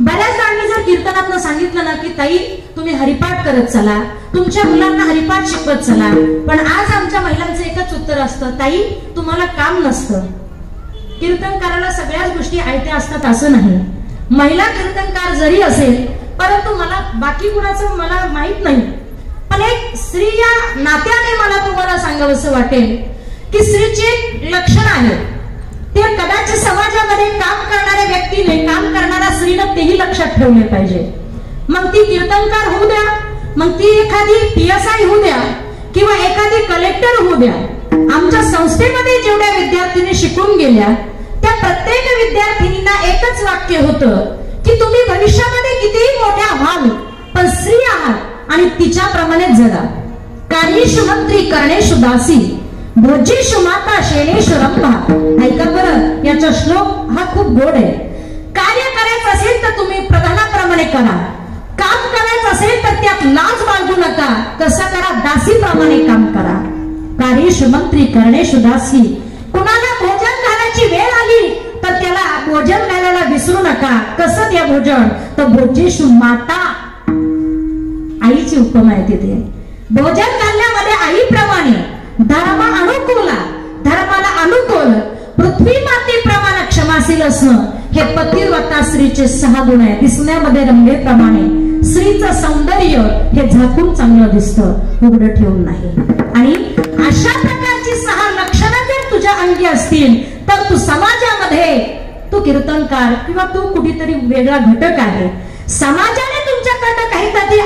बऱ्याच जणांनी जर कीर्तनातनं सांगितलं ना की ताई तुम्ही हरिपाठ करत चला, तुमच्या मुलांना हरिपाठ शिकवत चला, पण आज आमच्या महिलांचं एकच उत्तर असतं, ताई तुम्हाला काम नसतं. कीर्तनकाराला सगळ्याच गोष्टी आयत्या असतात असं नाही. महिला कीर्तनकार जरी असेल परंतु मला बाकी कुणाचं मला माहित नाही, पण एक स्त्री या नात्याने मला तुम्हाला सांगावंसं वाटेल की स्त्रीचे एक लक्षण आहे, ते कदाचित समाजामध्ये काम करणाऱ्या व्यक्तीने, काम करणाऱ्या स्त्रीनं तेही लक्षात ठेवले पाहिजे. मग ती कीर्तनकार होऊ द्या, मग ती एखादी PSI होऊ द्या किंवा एखादी कलेक्टर होऊ द्या. आमच्या संस्थेमध्ये जेवढ्या विद्यार्थिनी शिकून गेल्या त्या प्रत्येक विद्यार्थिनींना एकच वाक्य होतं की तुम्ही भविष्यामध्ये कितीही मोठ्या व्हाल पण स्त्री आहात आणि तिच्याप्रमाणे जगा. कार्येषु मंत्री करणेषु दासी, भोजेषु माता शेणेषु रंभा. ऐका बरं, याचा श्लोक हा खूप गोड आहे. कार्य करायचं असेल तर तुम्ही प्रधानाप्रमाणे करा, काम करायचं असेल तर त्यात लाज बाळगू नका, कसं करा, दासीप्रमाणे काम करा. कार्येषु मंत्री करणेषु दासी. कुणाला भोजन घालायची वेळ आली तर त्याला भोजन घालायला विसरू नका. कसं द्या भोजन, तर भोजेषु माता, आईची उपमा आहे तिथे. भोजन घालण्यामध्ये आईप्रमाणे, धर्म अनुकूला, धर्माला अनुकूल, पृथ्वी मातेप्रमाणे क्षमाशील असणं हे पतिव्रता स्त्रीचे 6 गुण आहे. दिसण्यामध्ये रंगेप्रमाणे स्त्रीचं सौंदर्य हे झाकून चांगलं दिसतं, उघडं ठेवून नाही. आणि अशा प्रकारे असणार किंवा तू कुठेतरी वेगळा घटक आहे. समाजाने तुमच्याकडनं काहीतरी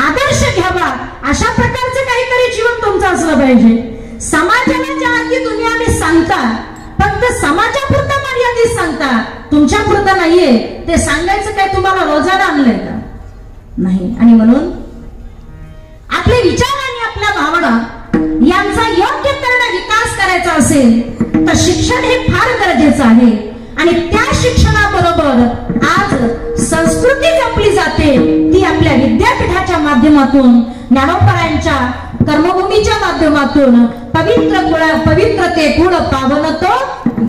आदर्श घ्यावा, अशा प्रकारचं काहीतरी जीवन तुमचं असलं पाहिजे. समाजाला ज्या अगदी तुम्ही आम्ही सांगता, फक्त समाजापुरता मर्यादित सांगता, तुमच्या पुरतं नाहीये. ते सांगायचं काय तुम्हाला रोजानं आणलंय का? नाही. आणि म्हणून आपले विचार आणि आपल्या भावना यांचा योग्य विकास करायचा असेल तर शिक्षण हे फार गरजेचं आहे. आणि त्या शिक्षणाबरोबर आज संस्कृती जपली जाते, ती आपल्या विद्यापीठाच्या माध्यमातून, ज्ञानोबरायांच्या कर्मभूमीच्या माध्यमातून. पवित्रते गुण पावन तो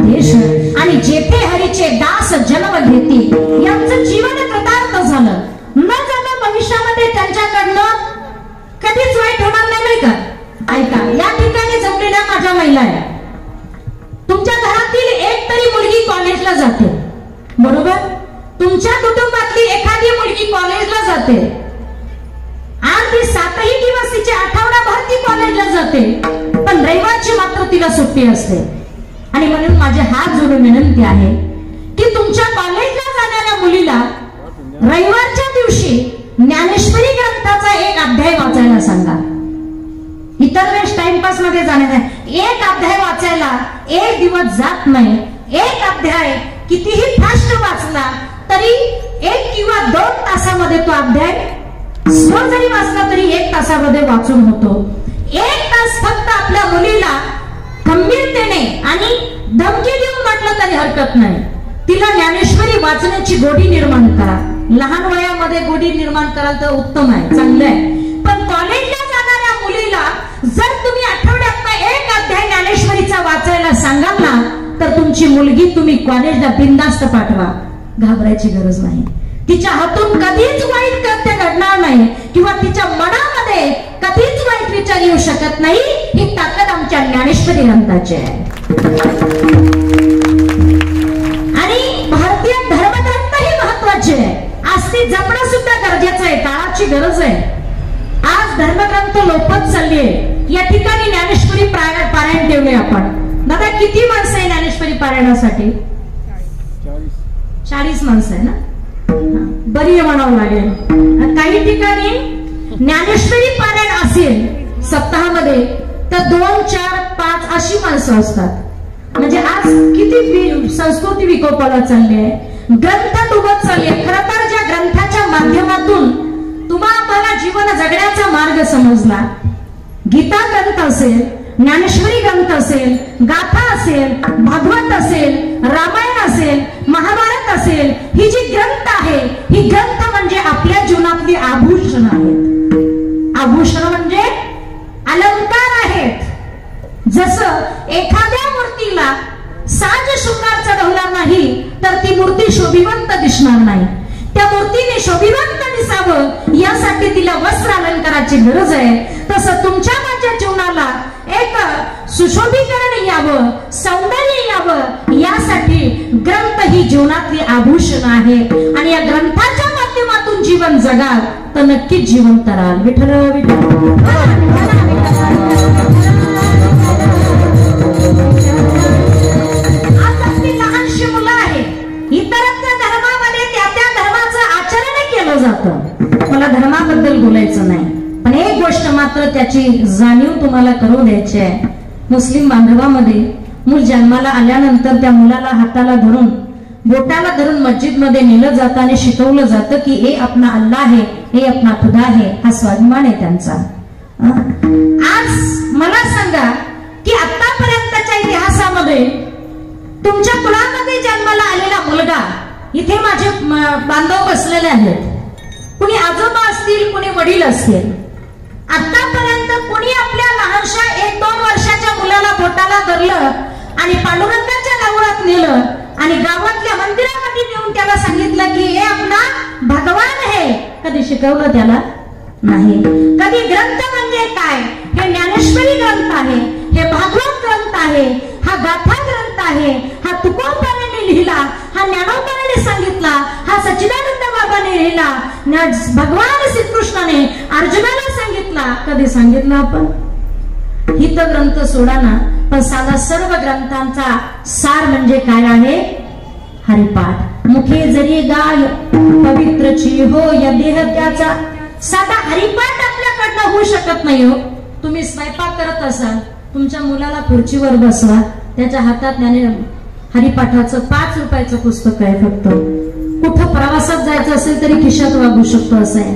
देश, आणि जेथे हरीचे दास जन्म घेती, यांचं जीवन कृतार्थ झालं. न जाणं भविष्यामध्ये त्यांच्याकडनं कधीच वाईट होणार नाही का? ऐका, या ठिकाणी जमलेल्या माझ्या महिला आहे. तुमच्या घरातील एक तरी मुलगी कॉलेजला जाते, बरोबर? तुमच्या कुटुंबातली एखादी मुलगी कॉलेजला जाते. आज ती 7ही दिवस तिचे आठवडाभर ती कॉलेजला जाते, पण रविवारची मात्र तिला सुट्टी असते. आणि म्हणून माझे हात जोडून विनंती आहे की तुमच्या कॉलेजला जाणाऱ्या मुलीला रविवारच्या दिवशी ज्ञानेश्वरी ग्रंथाचा एक अध्याय वाचायला सांगा. इतर वेळेस टाइमपास मध्ये जाण्याचा एक अध्याय वाचायला एक दिवस जात नाही. एक अध्याय कितीही फास्ट वाचला तरी 1 किंवा 2 तासामध्ये तो अध्याय स्लो जरी वाचला तरी 1 तासामध्ये वाचून होतो. 1 तास फक्त आपल्या मुलीला गंभीरतेने आणि धमकी देऊन म्हटलं तरी हरकत नाही, तिला ज्ञानेश्वरी वाचण्याची गोडी निर्माण करा. लहान वयामध्ये गोडी निर्माण कराल तर उत्तम आहे, चांगलं आहे. पण कॉलेजला जाणाऱ्या मुलीला जर तुम्ही आठवड्यातनं 1 अध्याय ज्ञानेश्वरीचा वाचायला सांगाल ना, तर तुमची मुलगी तुम्ही कॉलेजला बिनधास्त पाठवा, घाबरायची गरज नाही. तिच्या हातून कधीच वाईट कृत्य घडणार नाही किंवा तिच्या मनामध्ये कधीच वाईट विचार येऊ शकत नाही. ही ताकद आमच्या ज्ञानेश्वरी ग्रंथाची आहे. आणि भारतीय धर्मग्रंथ ही महत्वाचे आहे. आज ती जपणं सुद्धा गरजेचं आहे, काळाची गरज आहे. आज धर्मग्रंथ लोपत चालली आहे. या ठिकाणी ज्ञानेश्वरी पारायण ठेवले आपण. दादा किती माणसं आहे ज्ञानेश्वरी पारायणासाठी? 40 माणसं आहे ना, बरी म्हणावं लागेल. काही ठिकाणी ज्ञानेश्वरी पारायण असेल सप्ताहामध्ये तर 2, 4, 5 अशी माणसं असतात. म्हणजे आज किती संस्कृती विकोपाला चालली आहे, ग्रंथ डुबत चालली आहे. खरं तर ज्या ग्रंथाच्या माध्यमातून तुम्हाला जीवन जगण्याचा मार्ग समजला, गीता ग्रंथ असेल, ज्ञानेश्वरी ग्रंथ असेल, गाथा असेल, भागवत असेल, रामायण असेल, महाभारत असेल, ही जी ग्रंथ आहे ही ग्रंथ म्हणजे आपल्या जीवनातली आभूषण आहेत. आभूषण म्हणजे अलंकार आहेत. जसं एखाद्या मूर्तीला साज शृंगार चढवला नाही तर ती मूर्ती शोभिवंत दिसणार नाही. त्या मूर्तीने शोभिवंत दिसावं यासाठी तिला वस्त्र अलंकाराची गरज आहे. तसं तुमच्या माझ्या जीवनाला एक सुशोभीकरण यावं, सौंदर्य यावं यासाठी ग्रंथ ही जीवनातली आभूषण आहे. आणि या ग्रंथाच्या माध्यमातून जीवन जगाल तर नक्कीच जिवंत राहाल. विठ्ठल आज आपली लहानशी मुलं आहे, इतरत्र धर्मामध्ये त्या धर्माचं आचरण केलं जातं. मला धर्माबद्दल बोलायचं नाही, पण एक गोष्ट मात्र त्याची जाणीव तुम्हाला करू द्यायची आहे. मुस्लिम बांधवामध्ये मूल जन्माला आल्यानंतर त्या मुलाला हाताला धरून, बोटाला धरून मस्जिद मध्ये नेलं जातं आणि शिकवलं जातं की हे अपना अल्लाह है, हे अपना खुदा है. हा स्वाभिमान आहे त्यांचा. आज मला सांगा की आतापर्यंतच्या इतिहासामध्ये तुमच्या कुळामध्ये जन्माला आलेला मुलगा, इथे माझे बांधव बसलेले आहेत, कुणी आजोबा असतील, कुणी वडील असतील, आतापर्यंत कुणी आपल्या लहानशा 1-2 वर्षाच्या मुलाला बोटाला धरलं आणि पांडुरंगाच्या गावात नेलं आणि गावातल्या मंदिरामध्ये नेऊन त्याला सांगितलं की हे आपला भगवान आहे? कधी शिकवलं त्याला? नाही. कधी ग्रंथ म्हणजे काय, हे ज्ञानेश्वरी ग्रंथ आहे, हे भागवत ग्रंथ आहे, हा गाथा ग्रंथ आहे, हा तुकोबाने लिहिला, हा ज्ञानोबाने सांगितला, हा सच्चिदानंद बाबाने लिहिला, भगवान श्रीकृष्णाने अर्जुनाला सांगितला. कधी सांगितलं आपण? हित ग्रंथ सोडा ना, पण साधा सर्व ग्रंथांचा सार म्हणजे काय आहे? हरिपाठ मुखे जरी गाय पवित्रची हो या देह त्याचा. साधा हरिपाठ आपल्याकडनं होऊ शकत नाही हो. तुम्ही स्वयंपाक करत असाल, तुमच्या मुलाला खुर्चीवर बसवा, त्याच्या हातात त्याने हरिपाठाचं 5 रुपयाचं पुस्तक आहे फक्त. कुठं प्रवासात जायचं असेल तरी खिशात वागू शकतो असं आहे.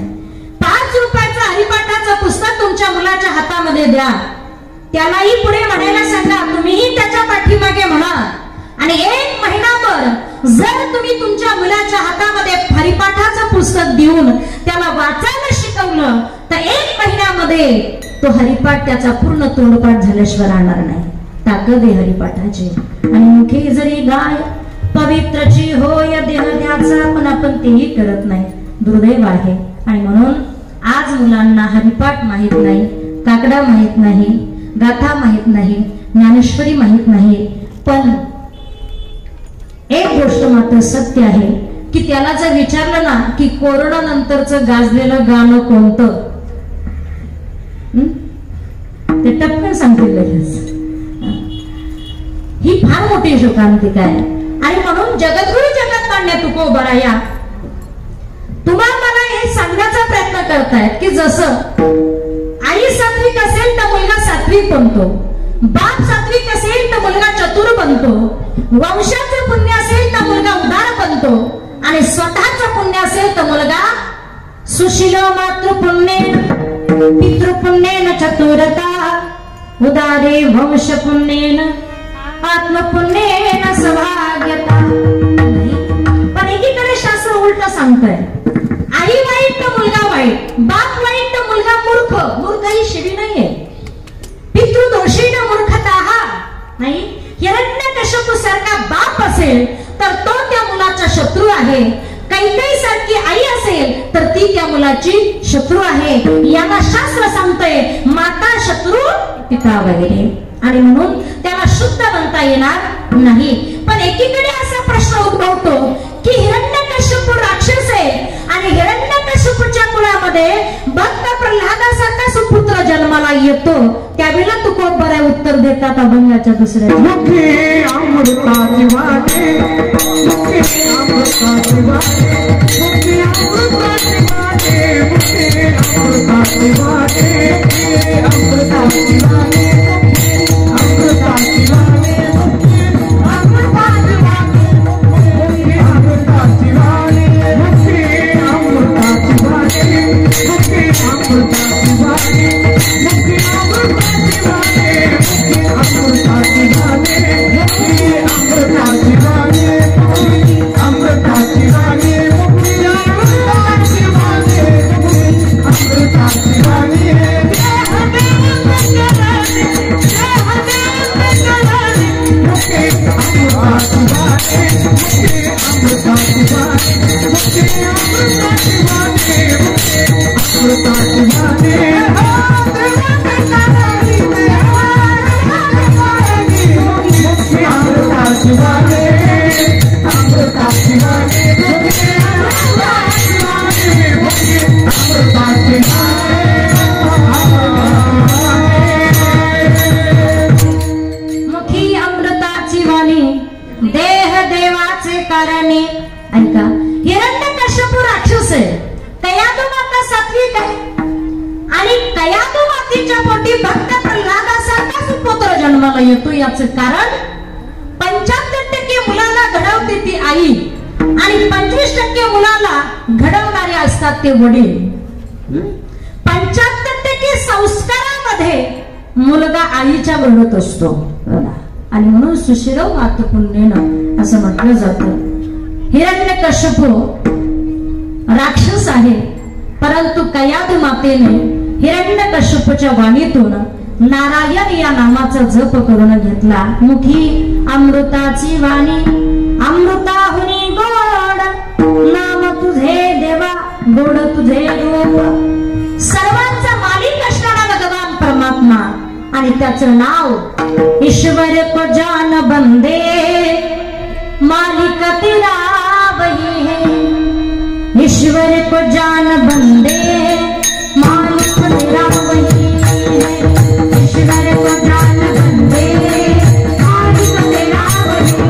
5 रुपयाचं हरिपाठाचं पुस्तक तुमच्या मुलाच्या हातामध्ये द्या. त्यालाही पुढे म्हणायला सांगा, तुम्हीही त्याच्या पाठीमागे म्हणा. आणि 1 महिनाभर जर तुम्ही तुमच्या मुलाच्या हातामध्ये हरिपाठाचं पुस्तक देऊन त्याला वाचायला शिकवलं तर 1 महिन्यामध्ये तो हरिपाठ त्याचा पूर्ण तोंडपाठ झाल्याशिवाय राहणार नाही. ताकद आहे हरिपाठाची. आणि मुखे जरी गाय पवित्रची होय देह त्याचा, पण आपण तेही करत नाही. दुर्दैव आहे. आणि म्हणून आज मुलांना हरिपाठ माहित नाही, काकडा माहित नाही, गाथा माहित नाही, ज्ञानेश्वरी माहित नाही. पण एक गोष्ट मात्र सत्य आहे की त्याला जर विचारलं ना की कोरोना नंतरचं गाजलेलं गाणं कोणतं, ते टपकन सांगतील लगेच. ही फार मोठी शोकांतिका आहे. आणि म्हणून जगद्गुरु जगतमान्य तुकोबराया तुम्हाला मला हे सांगण्याचा प्रयत्न करतायत की जसं आई सात्विक असेल तर मुलगा सात्विक बनतो, बाप सात्विक असेल तर मुलगा चतुर बनतो, वंशाचं पुण्य असेल तर मुलगा उदार बनतो, आणि स्वतःचं पुण्य असेल तर मुलगा सुशील मातृपुण्येन पितृपुण्येन चतुरता उदारे वंश पुण्येन आत्मपुण्येन सौभाग्यता. पण एकीकडे शास्त्र उलट सांगतंय, आई वाईट तर मुलगा वाईट, बाप वाईट तर मुलगा मूर्ख. मूर्ख ही शिवी नाहीये. पितृदोषी न मूर्खता हा नाही. हिरण्यकश्यप सारखा बाप असेल तर तो त्या मुलाचा शत्रू आहे. कैकेयी सारखी आई असेल तर ती त्या मुलाची शत्रू आहे. याला शास्त्र सांगतंय माता शत्रू पिता वगैरे. आणि म्हणून त्याला शुद्ध बनता येणार नाही. पण एकीकडे असा प्रश्न उद्भवतो की हिरण्यकश्यप राक्षस आहे आणि हिरण्यकश्यपच्या कुळामध्ये भक्त प्रल्हादासारखा सुपुत्र जन्माला येतो. त्यावेळेला तुकोबराय उत्तर देतात अभंगाच्या दुसऱ्या मुखे अमृताची वाटे, मुखे अमृताची वाटे, मुखे अमृताची वाटे, मुखे अमृताची वाटे, मुखे अमृताची वाटे, अमृताची वाटे, मुखे अमृताची वाटे, मुखे अमृताची वाटे, मुखे अमृताची वाटे, मुखे अमृताची वाटे, मुखे अमृताची वाटे, मुखे अमृताची वाटे, मुखे अमृताची वाटे, अमृताची वाटे, मुखे अमृताची वाटे, अमृताची वाटे. देह देवाचे कारणे. ऐका, हिरण्यकश्यप राक्षस आहे, कयादू माता सात्विक आहे आणि कयादू मातीच्या पोटी भक्त प्रल्हादासारखा सुपुत्र जन्माला येतो. याचं कारण 75% मुलाला घडवते ती आई आणि 25% मुलाला घडवणारे असतात ते वडील. 75% संस्कारामध्ये मुलगा आईच्या घडत असतो. आणि म्हणून सुशील मातृपुण्येन असं म्हटलं जातं. हिरण्यकश्यप राक्षस आहे, परंतु कयाद मातेने हिरण्यकश्यपच्या वाणीतून नारायण या नामाचा जप करून घेतला. मुखी अमृताची वाणी, अमृताहुनी गोड, नाम तुझे देवा गोड तुझे रूप. सर्वांचा मालिक असणारा भगवान परमात्मा आणि त्याचं नाव ईश्वर को जान बंदे मालिक तेरा वही है. ईश्वर को जान बंदे मालिक तेरा वही है. ईश्वर को जान बंदे मालिक तेरा वही है.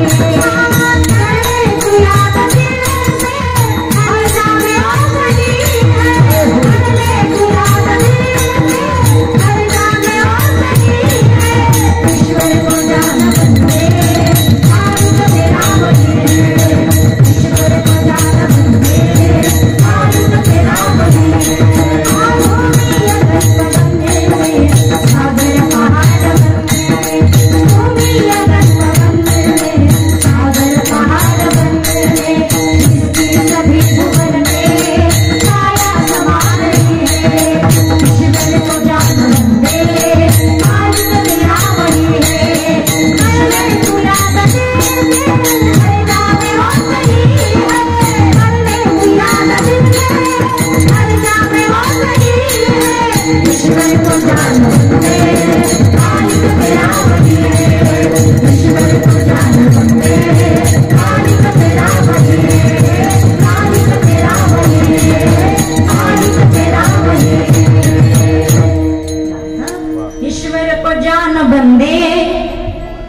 बंदे,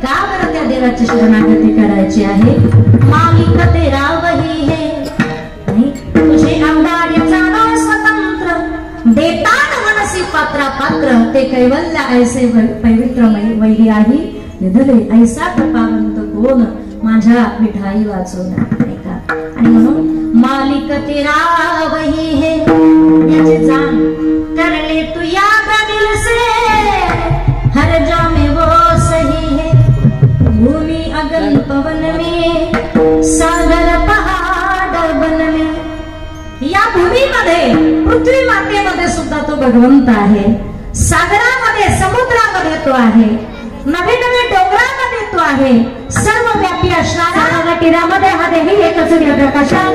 का बरं त्या देवाची शरणागती करायची आहे? मालिक तेरा वही है, तुझे अंगारी जाणो स्वतंत्र, देतात मनसी पात्रा पात्र, ते कैवल्य ऐसे पवित्र वैरी आहे, निधले ऐसा कृपावंत कोण, माझ्या मिठाई वाचून. आणि म्हणून मालिक तेरा वही है, याची जाण कर ले तू याद दिल से, हर जा में वो सही है, भूमि अगन पवन में, सागर पहाड़ बन में. या भूमीमध्ये, पृथ्वी मातेमध्ये सुद्धा तो भगवंत आहे, सागरामध्ये, समुद्रामध्ये तो आहे, नवे नवे डोंगरामध्ये तो आहे, सर्वव्यापी असणारा तीरामध्ये हा देही एक सूर्यप्रकाशाचा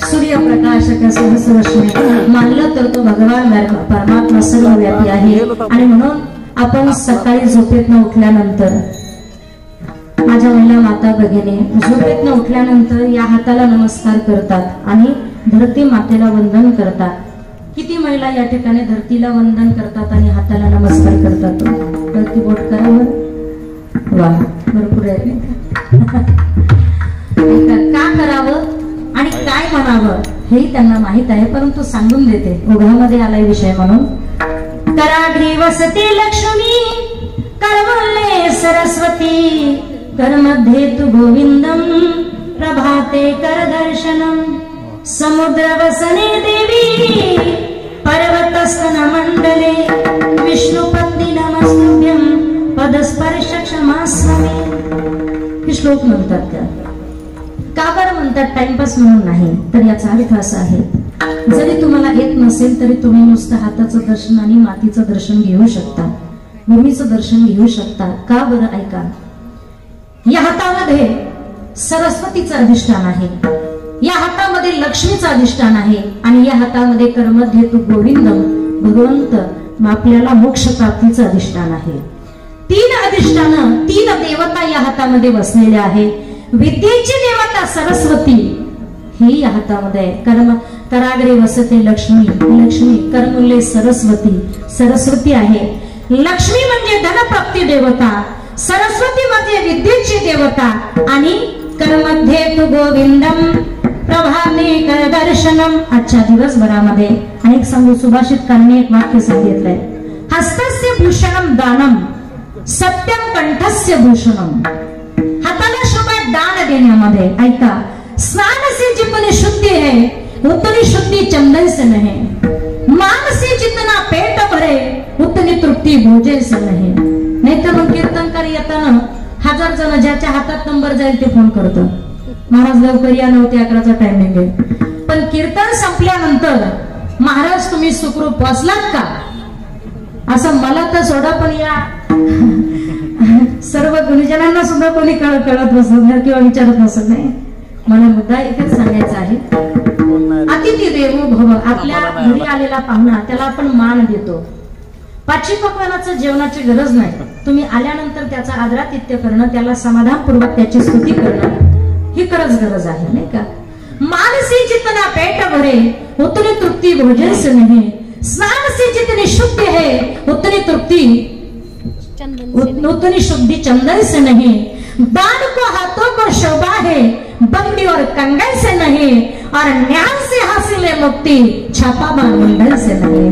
सूर्यप्रकाशक सहस्रश्मी मानलं तर तो भगवान परमात्मा सर्वव्यापी आहे. आणि म्हणून आपण सकाळी झोपेतनं उठल्यानंतर, माझ्या महिला माता भगिनी झोपेतनं उठल्यानंतर या हाताला नमस्कार करतात आणि धरती मातेला वंदन करतात. किती महिला या ठिकाणी धरतीला वंदन करतात आणि हाताला नमस्कार करतात? धरती बोट करावं. वा, भरपूर आहे. का करावं आणि काय म्हणावं हेही त्यांना माहित आहे, परंतु सांगून देते. ओघामध्ये आलाय विषय म्हणून. कराग्री वसते लक्ष्मी, करवल्ले सरस्वती, कर मध्ये तू गोविंदम, प्रभाते कर दर्शनम, समुद्र वसने देवी, पर्वतस्तन मंडले, विष्णुपत्नी नमस्तुभ्यम, पदस्पर्श क्षमास्वमे. हे श्लोक म्हणतात का बरं म्हणतात? टाइमपास म्हणून नाही, तर याचा अर्थ असा आहे, जरी तुम्हाला येत नसेल तरी तुम्ही नुसतं हाताचं दर्शन आणि मातीचं दर्शन घेऊ शकता, भूमीचं दर्शन घेऊ शकता. का बरं? ऐका. या हातामध्ये सरस्वतीचं अधिष्ठान आहे, या हातामध्ये लक्ष्मीचं अधिष्ठान आहे आणि या हातामध्ये कर्मध्ये तू गोविंद भगवंत आपल्याला मोक्ष प्राप्तीचं अधिष्ठान आहे. तीन अधिष्ठान, तीन देवता या हातामध्ये बसलेल्या आहे. विद्येची देवता सरस्वती ही या हातामध्ये, कराग्रे वसते लक्ष्मी, लक्ष्मी करमुल्ले सरस्वती, सरस्वती आहे. लक्ष्मी म्हणजे धनप्राप्ती देवता, सरस्वती म्हणजे विद्येची देवता आणि करमध्ये तू गोविंदम, प्रभाते कर दर्शनम. आजच्या दिवसभरामध्ये अनेक सांगू सुभाषितकारांनी एक वाक्य सांगितलंय, हस्तस्य भूषणम दानम, सत्यम कंठस्य भूषणम. हाताला शोभा दान देण्यामध्ये. ऐका, स्नान से जितनी शुद्धि है उतनी शुद्धि चंदन से नहीं, मान से जितना पेट भरे उतनी तृप्ती भोजन से नहीं. नाही तर मग कीर्तनकार येताना 1000 जण ज्याच्या हातात नंबर जाईल ते फोन करतो, महाराज लवकर या, 9 ते 11चा टायमिंग आहे. पण कीर्तन संपल्यानंतर महाराज तुम्ही सुखरूप पोहोचलात का असं मला तर सोडा, पण या सर्व गुरुजनांना सुद्धा कोणी कळत बसत नाही किंवा विचारत बसत नाही. मला मुद्दा एकच सांगायचा आहे, अतिथी देवो भव. आपल्या घरी आलेला पाहुणा त्याला आपण मान देतो. पाचवी पक्वानाचं जेवणाची गरज नाही, तुम्ही आल्यानंतर त्याचा आदरातिथ्य करणं, त्याला समाधानपूर्वक त्याची स्तुती करणं ही खरंच गरज आहे, नाही का? मानसी जितना पेट भरे उतनी तृप्ति भोजन से नहीं, स्नान से जितनी शुद्धि है उतनी तृप्ति उतनी शुद्धि चंदन से नहीं, दान को हाथों पर शोभा है बंदी और कंगन से नहीं, और ज्ञान से हासिल है मुक्ति छापामार मुंडन से नहीं।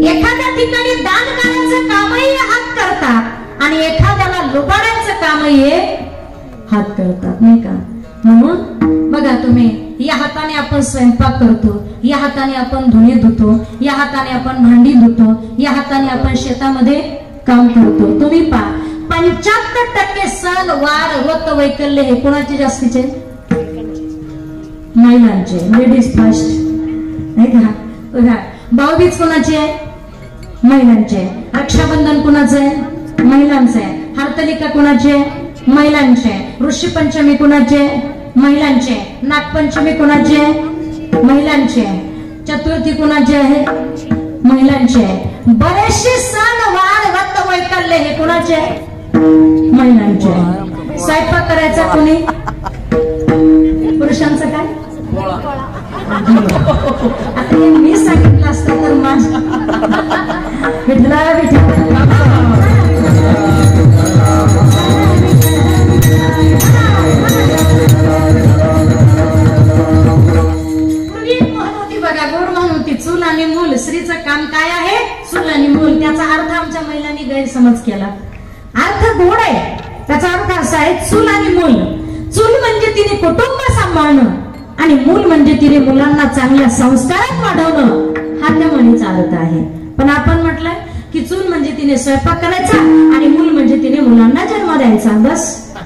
एखाद्या ठिकाणी दान करायचं कामही हात करतात आणि एखाद्याला लुबाडायचं कामही हात करतात, नाही का? म्हणून बघा तुम्ही, या हाताने आपण स्वयंपाक करतो, या हाताने आपण धुणे धुतो, या हाताने आपण भांडी धुतो, या हाताने आपण शेतामध्ये काम करतो। तुम्ही पहा 75% सण वार व्रत वैकल्य हे कोणाचे जास्तीचे? महिलांचे, लेडीज फर्स्ट, नाही का? बघा, भाऊबीज कोणाची आहे? महिलांचे। रक्षाबंधन कोणाचं आहे? महिलांचं आहे। हरतालिका कोणाची आहे? महिलांचे। ऋषीपंचमी कोणाची आहे? महिलांचे। नागपंचमी कोणाची आहे? महिलांचे। चतुर्थी कोणाची आहे? महिलांचे। बरेचसे सण वार व्रत वैकल्य हे कोणाचे आहे? महिलांचे। स्वयंपाक करायचा कोणी? पुरुषांचं काय? आता मी सांगितलं असतं तर माझ्या विठला बघा, गोड म्हण होती चूल आणि मूल। स्त्रीचं काम काय आहे? चूल आणि मूल। त्याचा अर्थ आमच्या महिलांनी गैरसमज केला। अर्थ गोड आहे, त्याचा अर्थ असा आहे चूल आणि मूल। चूल म्हणजे तिने कुटुंब सांभाळणं आणि मूल म्हणजे तिने मुलांना चांगल्या संस्कारात वाढवणं, हा त्या म्हणीचा अर्थ आहे। पण आपण म्हटलंय की चूल म्हणजे तिने स्वयंपाक करायचा आणि मूल म्हणजे तिने मुलांना जन्म द्यायचा, बस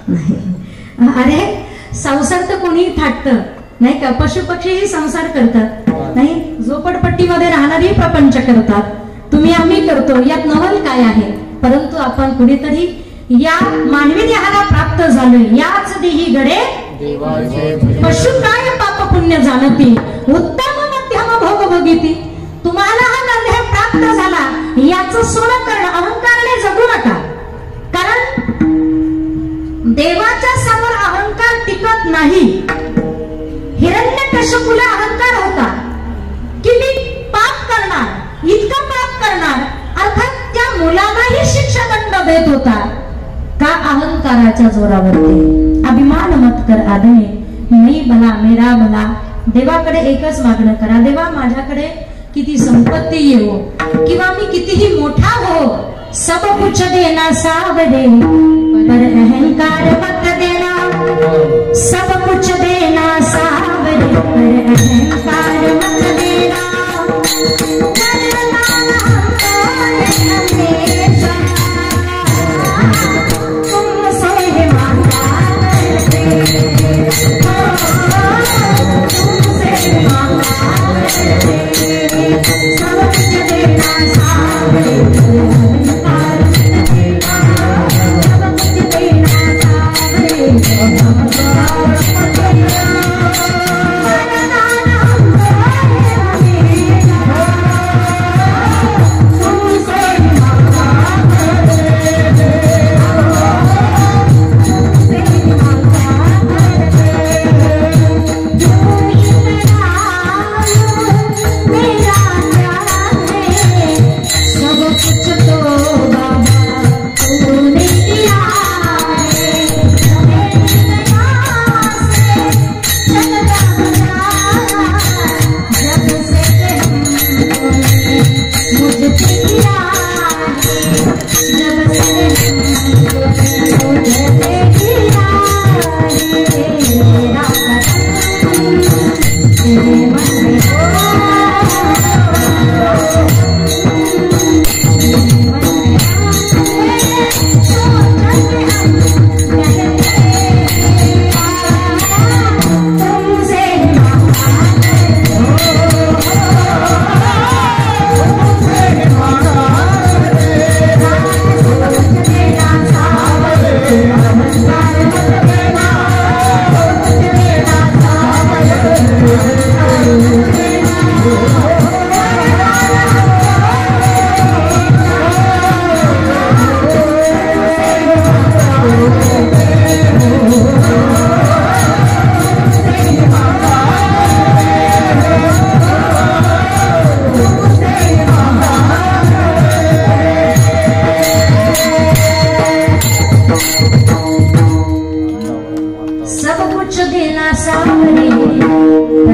नाही। अरे संसार तर कोणीही थाटतं, नाही का? पशु पक्षीही संसार करतात, नाही? झोपडपट्टीमध्ये राहणारी प्रपंच करतात, तुम्ही आम्ही करतो, यात नवल काय आहे? परंतु आपण कुणीतरी या मानवी देहाला प्राप्त झालोय, याच देही घडे पशु काय पाप पुण्य जाणती, उत्तम मध्यम भोग भोगिती। तुम्हाला हा नंद प्राप्त झाला, याचं सोनं करणं, अहंकाराने जगू नका। कारण देवाच्या समोर अहंकार टिकत नाही। हिरण्यकश्यपूला अहंकार होता की मी पाप करणार, इतकं पाप करणार, अर्थात त्या मुलालाही शिक्षादंड देत होता का? अहंकाराच्या जोरावरती। अभिमान मत कर आदमी, मी भला मेरा भला। देवाकडे एकच मागणं करा, देवा माझ्याकडे किती संपत्ती येवो किंवा मी कितीही मोठा हो, सब कुछ देना सावरे पर अहंकार मत देना, सब कुछ देना सावरे पर अहंकार मत देना। सब कुछ तो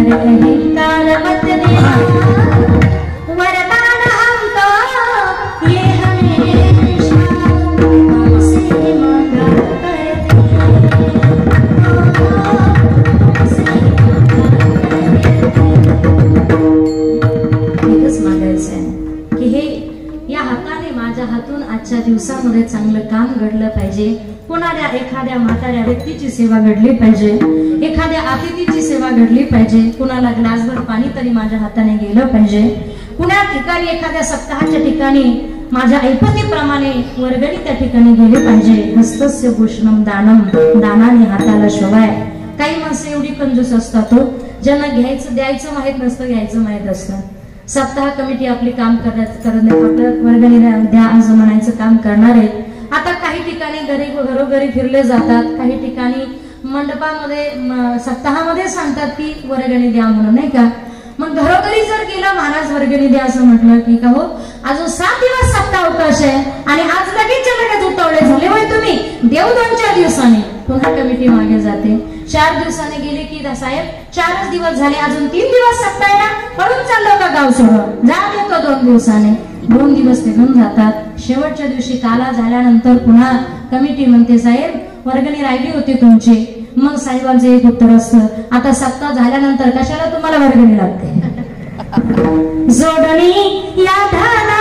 कर अहंकार मत देना, वरदान हमको ये हमेशा तुमसे मांगा हातून आजच्या दिवसामध्ये चांगलं काम घडलं पाहिजे, कोणाच्या एखाद्या म्हाताऱ्या व्यक्तीची सेवा घडली पाहिजे, एखाद्या अतिथीची सेवा घडली पाहिजे, कुणाला ग्लासभर पाणी तरी माझ्या हाताने गेलं पाहिजे, कुणा ठिकाणी एखाद्या सप्ताहाच्या ठिकाणी माझ्या ऐपतीप्रमाणे वर्गणी त्या ठिकाणी गेले पाहिजे. हस्तस्य भूषणम दानम, दानाने हाताला शोभाय. काही माणसं एवढी कंजूस असतात ज्यांना घ्यायचं द्यायचं माहित नसतं, घ्यायचं माहित असतं. सप्ताह कमिटी आपली काम करत आपलं वर्गणी द्या असं म्हणायचं काम करणार आहे. आता काही ठिकाणी घरोघरी फिरले जातात, काही ठिकाणी मंडपामध्ये सप्ताहामध्ये सांगतात की वर्गणी द्या म्हणून, नाही का. मग घरोघरी जर गेला महाराज वर्गणी द्या असं म्हटलं की का हो अजून 7 दिवस सप्ताह अवकाश आहे आणि आज लगेच उतावळे झाले होय तुम्ही, देऊ 2-4 दिवसांनी. पुन्हा कमिटी मागे जाते. 4 दिवसाने गेले की साहेब 4च दिवस झाले, अजून 3 दिवस सप्ताह आहे ना, पळून चाललो का गाव सोडून, जा देतो 2 दिवसाने. 2 दिवस निघून जातात. शेवटच्या दिवशी काला झाल्यानंतर पुन्हा कमिटी म्हणते साहेब वर्गणी राहिली होती तुमची. मग साहेबांचं एक उत्तर असतं, आता सप्ताह झाल्यानंतर कशाला तुम्हाला वर्गणी लागते. जोडणी या धाना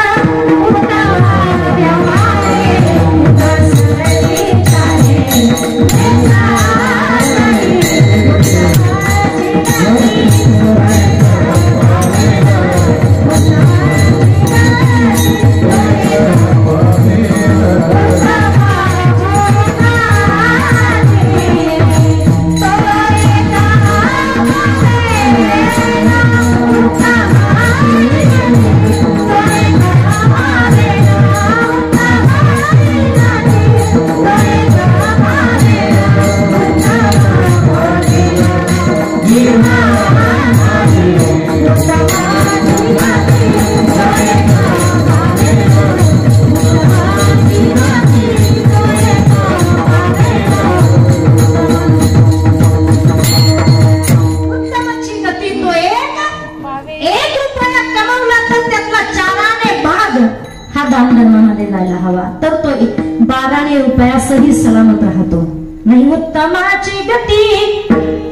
सही सलामत राहतो. नाही उत्तमाची गती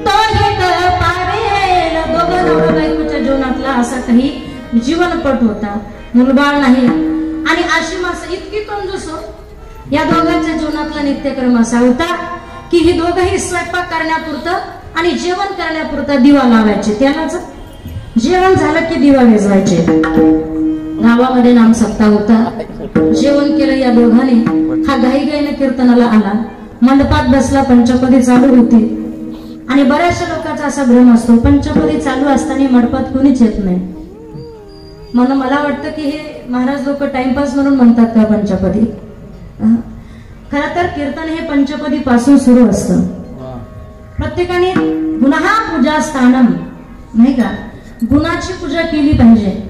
तो एक पावेल. दोघं नवरा बायकोच्या जीवनातला असा काही जीवनपट होता, मुलबाळ नाही. आणि अशी माणसं इतकी कंजूस या दोघांच्या जीवनातला नित्यक्रम असा होता की ही दोघंही स्वयंपाक करण्यापुरतं आणि जेवण करण्यापुरतं दिवा लावायचे. त्यालाच जेवण झालं की दिवा विझवायचे. गावामध्ये नाम सप्ताह होता. जेवण केलं या दोघांनी. हा घाईघाईने कीर्तनाला आला, मंडपात बसला. पंचपदी चालू होती आणि बऱ्याचशा लोकांचा असा भ्रम असतो पंचपदी चालू असताना मंडपात कोणीच येत नाही. म्हणून मला वाटतं की हे महाराज लोक टाइमपास म्हणून म्हणतात का पंचपदी. खरं तर कीर्तन हे पंचपदी पासून सुरू असतं. प्रत्येकाने गुन्हा पूजा स्थानम, नाही का, गुणाची पूजा केली पाहिजे.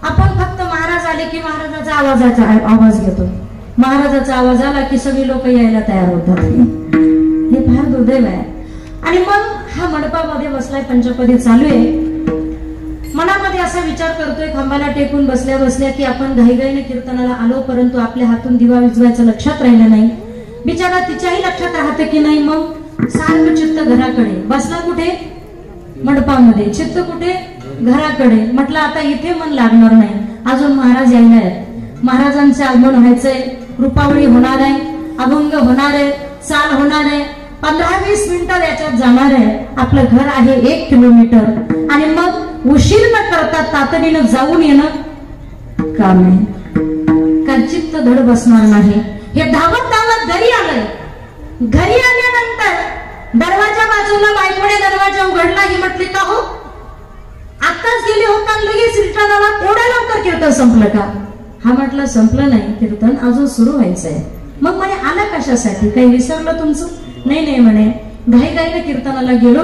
आपण फक्त महाराज आले की महाराजाचा आवाज घेतो, महाराजाचा आवाज आला की सगळी लोक यायला तयार होतात. हे फार दुर्दैव आहे. आणि मग हा मंडपामध्ये बसलाय, पंचपदी चालू आहे. मनामध्ये असा विचार करतोय खांबाला टेकून बसल्या बसल्या की आपण घाईघाईने कीर्तनाला आलो, परंतु आपल्या हातून दिवा विझवायचं लक्षात राहिलं नाही. बिचारा तिच्याही लक्षात राहतं की नाही. मग सारखं चित्त घराकडे. बसला कुठे? मंडपामध्ये. चित्त कुठे? घराकडे. म्हटलं आता इथे मन लागणार नाही, अजून महाराज यायला आहेत, महाराजांचे आगमन व्हायचंय, रूपावळी होणार आहे, अभंग होणार आहे, चाल होणार आहे, 15-20 मिनिटं याच्यात जाणार आहे. आपलं घर आहे 1 किलोमीटर आणि मग उशीर न करता तातडीनं जाऊन येणं काम आहे. का चित्त धड बसणार नाही. हे धावत धावत घरी आलंय. घरी आल्यानंतर दरवाजा बाजूला बायकोने दरवाजा उघडला. ही म्हटली का हो आताच गेले होता लगेच रिटर्न आला, एवढ्या लवकर कीर्तन संपलं का? हा म्हटलं संपलं नाही, कीर्तन अजून सुरू व्हायचंय. मग म्हणे आला कशासाठी, काही विसरलं तुमचं? नाही म्हणे, घाईघाईने कीर्तनाला गेलो,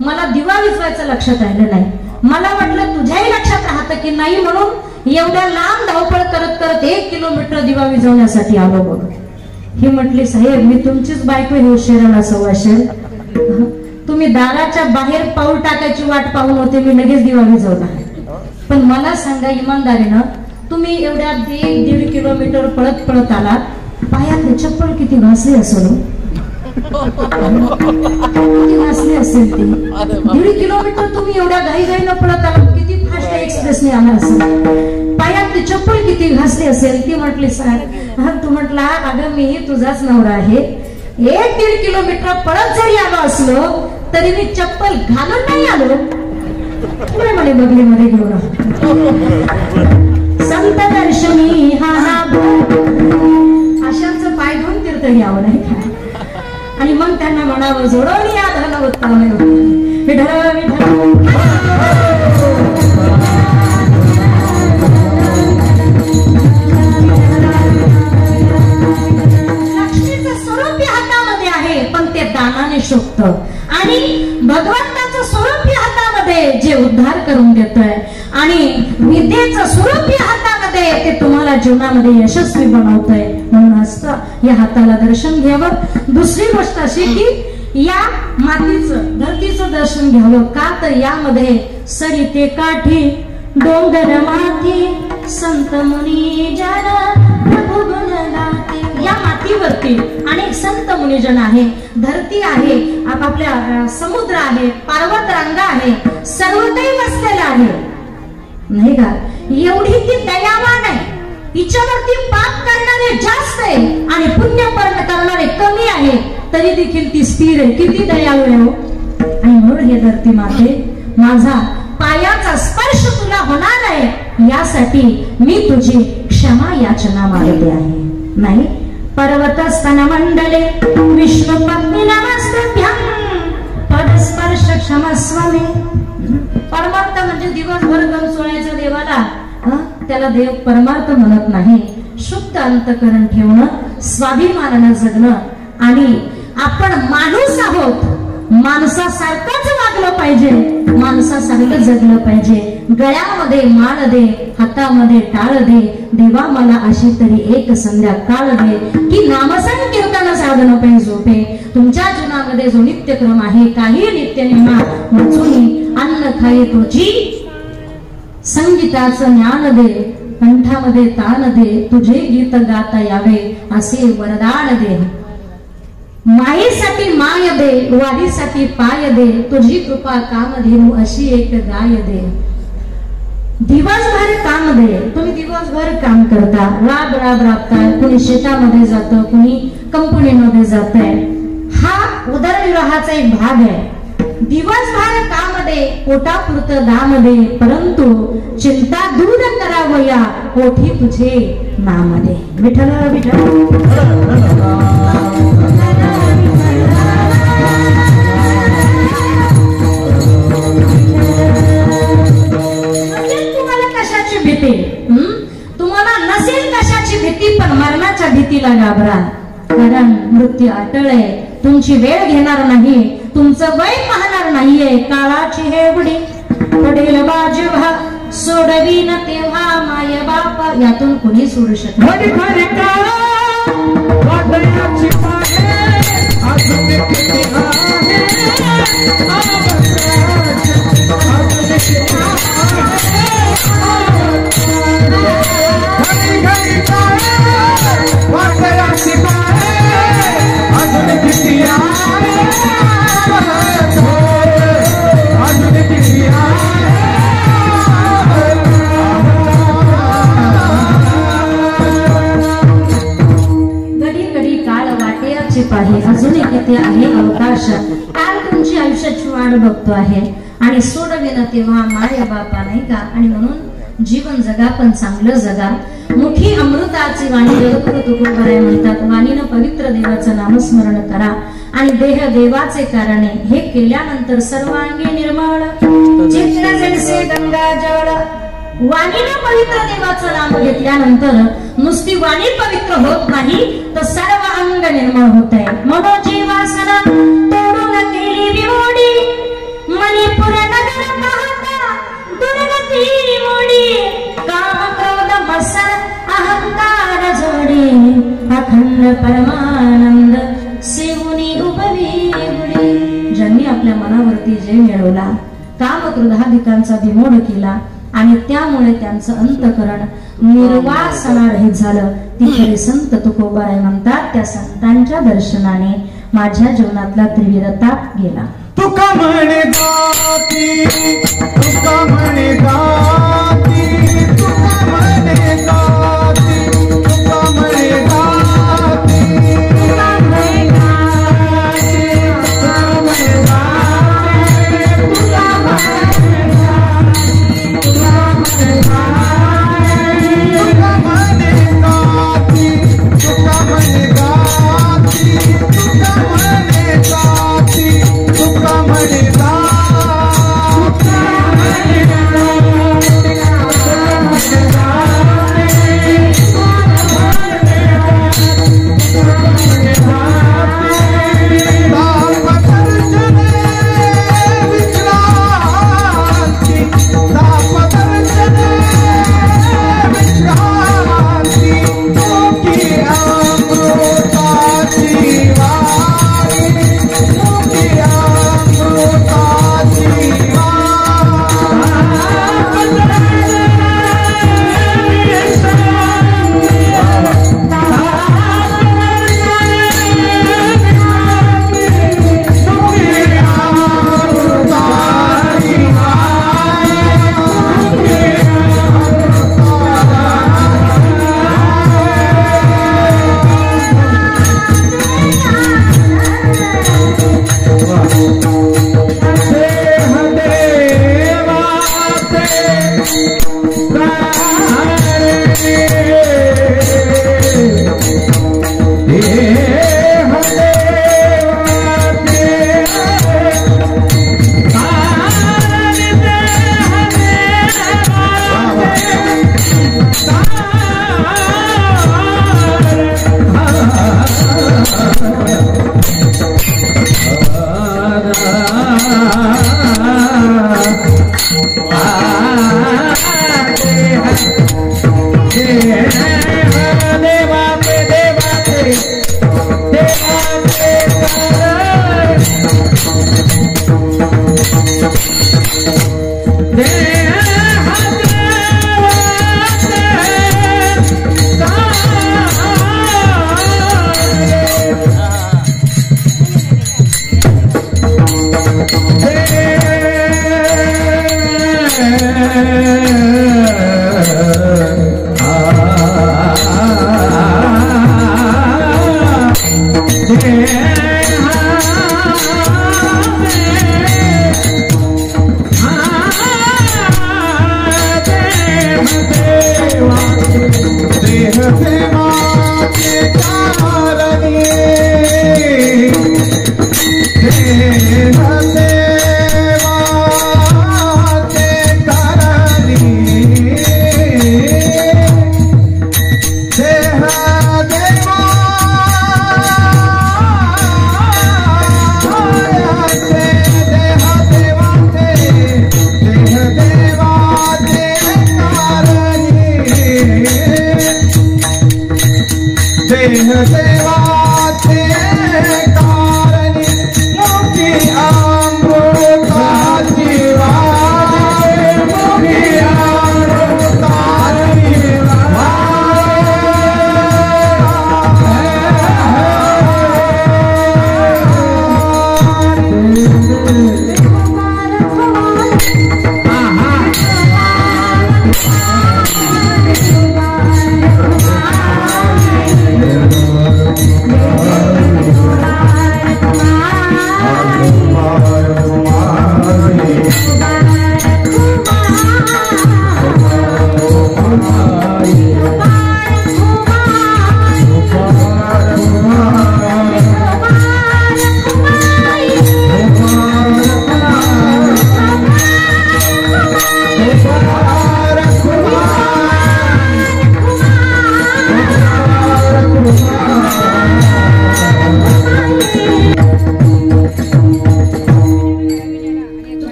मला दिवा विझवायचं लक्षात राहिलं नाही. मला वाटलं तुझ्याही लक्षात राहतं की नाही, म्हणून एवढ्या लांब धावपळ करत करत 1 किलोमीटर दिवा विझवण्यासाठी आलो बघ. ही म्हटली साहेब मी तुमचीच बायको, हे शेराला 1.25 शेर. तुम्ही दाराच्या बाहेर पाऊल टाकायची वाट पाहून होते, मी लगेच दिवा विझवला. पण मला सांगा इमानदारीनं, तुम्ही एवढ्या 1.5 किलोमीटर पळत पळत आलात, पायातले चप्पल किती घासली असेल, किती घासली असेल ती. 1.5 किलोमीटर तुम्ही एवढ्या घाईघाईनं पळत आलात, किती फास्ट एक्सप्रेसने आला असेल, पायातली चप्पल किती घासली असेल. ती म्हटली सर, तू म्हटला अगं मी तुझाच नवरा आहे, 1.5 किलोमीटर पळत जरी आलो असलो तरी मी चप्पल घालून नाही आलो, पुढे म्हणे बगलीमध्ये घेऊन. संत दर्शनी हा अशांचं पाय धुवून तीर्थ घ्यावं नाही का, आणि मग त्यांना म्हणावं जोडवणी या धन उत्तम विठ्ठल विठ्ठल. पण ते दानाने शोभत, आणि भगवंताचं स्वरूप हातामध्ये जे उद्धार करून देतोय, आणि विद्येचं स्वरूप हातामध्ये ते तुम्हाला जीवनामध्ये यशस्वी बनवतोय. म्हणून असतं या हाताला दर्शन घ्यावं. दुसरी गोष्ट अशी की या मातीचं धरतीचं दर्शन घ्यावं. का तर यामध्ये सरिते काठी डोंगर माती संत मुनी जन प्रभु गुण गाते. या मातीवरती अनेक संत मुनिजन आहे, धरती आहे, आपापल्या समुद्र आहे, पर्वत रांगा आहे, सर्व काही वसलेलं आहे नाही का. एवढी ती दयावान आहे, हिच्यावरती पाप करणारे जास्त आहे आणि पुण्य करणारे कमी आहे, तरी देखील ती स्थिर आहे. किती दयाळू आहे हो. आणि म्हणून हे धरती माते, माझा पायाचा स्पर्श तुला होणार आहे यासाठी मी तुझी क्षमा याचना मागते आहे. नाही पर्वत स्तन मंडले विष्णू पत्नी नमस्तभ्यं पदस्पर्श क्षमस्व मे. परमार्थ म्हणजे दिवसभर गम सोडायचं देवाला, त्याला देव परमार्थ म्हणत नाही. शुद्ध अंतकरण ठेवणं, स्वाभिमानानं जगणं, आणि आपण माणूस आहोत, माणसासारखंच वागलं पाहिजे, माणसासारखं जगलं पाहिजे. गळ्यामध्ये माळ दे, हातामध्ये टाळ दे, देवा मला अशी तरी एक संध्याकाळ दे, की नामसंकीर्तन साधन पे झोपे. तुमच्या जीवनामध्ये जो नित्यक्रम आहे, काही नित्यनेमा वाचून अन्न खाई तुझी, संगीताचं ज्ञान दे, कंठामध्ये ताण दे, तुझे गीत गाता यावे असे वरदान दे. मायेसाठी माय दे, वारीसाठी पाय दे, तुझी कृपा कामधेनु अशी एक गाय दे. दिवसभर काम दे. तुम्ही दिवसभर काम करता, राब राबताय, कुणी शेतामध्ये जातं, कुणी कंपनीमध्ये जातंय. हा उदरनिर्वाहाचा एक भाग आहे. दिवसभर काम दे, पोटापुरतं दाम दे, परंतु चिंता दूर करावया ओठी तुझे नाम दे. विठ्ठल विठ्ठल. तुम्हाला नसेल कशाची भीती, पण मरणाच्या भीतीला घाबरा, कारण मृत्यू अटळ आहे. तुमची वेळ घेणार नाही, तुमचं वय पाहणार नाहीये. काळाची हे बुडी पडेल बाजूभा, सोडवीन तेव्हा माय बापा, यातून कुणी सोडू शकत अजूनही किती आहे अवकाश. काल तुमची आयुष्याची वाट बघतो आहे, आणि सोडवेन तेव्हा माय बापा नाही का. आणि म्हणून जीवन जगा, पण चांगलं जगा. मुखी अमृताची वाणी जगद्गुरु तुकोबराय म्हणतात, वाणीनं पवित्र देवाचं नामस्मरण करा, आणि देह देवाचे कारणे. हे केल्यानंतर सर्वांगी निर्मळ चित्त जैसे गंगा जळ. वाणीनं पवित्र देवाचं नाम घेतल्यानंतर नुसती वाणी पवित्र होत नाही, तर सर्व अंग निर्मळ होत आहे. मनोजीवासना तोडून केली विमोडी, मणिपुर नगर पाहता दुर्गती मोडी. काम क्रोध मत्सर अहंकार जोडी, अखंड परमानंद सेवुनी उभवी उडी. ज्यांनी आपल्या मनात घडवला, कामक्रोधाधिकांचा विमोढ केला आणि त्यामुळे त्यांचं अंतकरण निर्वासना रहित झालं. ती खरे संत तुकोबाराय म्हणतात, त्या संतांच्या दर्शनाने माझ्या जीवनातला त्रिविध ताप गेला. तुका म्हणे गाती, तुका म्हणे गाती, तुका म्हणे गाती, तुका म्हणे गाती, तुका म्हणे गाती, तुका म्हणे गाती, तुका म्हणे गाती, तुका म्हणे गाती, तुका म्हणे गाती, तुका म्हणे गाती, तुका म्हणे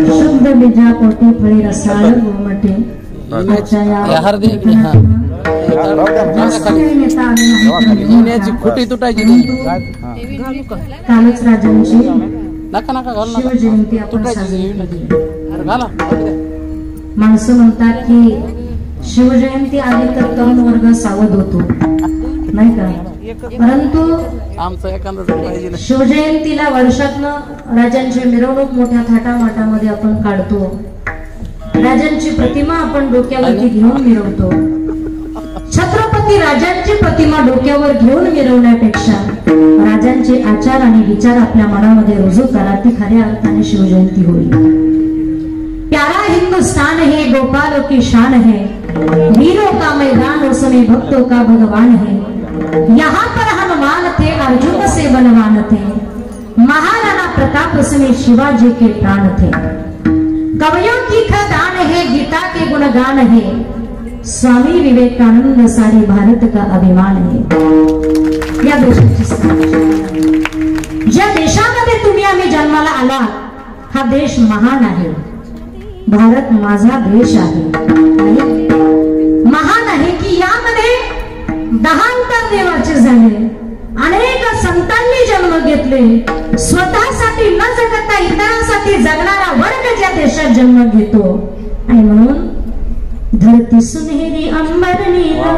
शुद्ध बीजा पोटी फळी रसाळ गोमटे आजच्या या हळदी जास्त नेता आले येण्याची खुटी तुटायची कालच राजांची नका नका घाल शिवजयंती आपण साजरी केली. घाला माणसं म्हणतात की शिवजयंती आली तर तरुण वर्ग सावध होतो, नाही का? परंतु आमचं एखादं पाहिजे ना. शिवजयंतीला वर्षातनं राजांची मिरवणूक मोठ्या थाटामाटामध्ये आपण काढतो. राजांची प्रतिमा आपण डोक्यावरती घेऊन मिरवतो. छत्रपती राजांची प्रतिमा डोक्यावर घेऊन मिरवण्यापेक्षा राजांचे आचार आणि विचार आपल्या मनामध्ये रुजू करा, ती खऱ्या अर्थाने शिवजयंती होईल. प्यारा हिंदुस्तान है, गोपालों की शान है, वीरों का मैदान उसमें भक्तों का भगवान है. यहाँ पर हनुमान थे, अर्जुन से बलवान थे, महाराणा प्रताप उसमें शिवाजी के प्राण थे. कवियों की खदान है, गीता के गुणगान है, स्वामी विवेकानंद सारे भारत का अभिमान है. या देशाची ज्या देशामध्ये तुम्ही आम्ही जन्माला आला, हा देश महान आहे. भारत माझा देश आहे. महान आहे की यामध्ये दहांतर देवाचे झाले, अनेक संतांनी जन्म घेतले. स्वतःसाठी न जगता इतरांसाठी जगणारा वर्ग ज्या देशात जन्म घेतो, आणि म्हणून धरती सुनहरी अंबर नीला,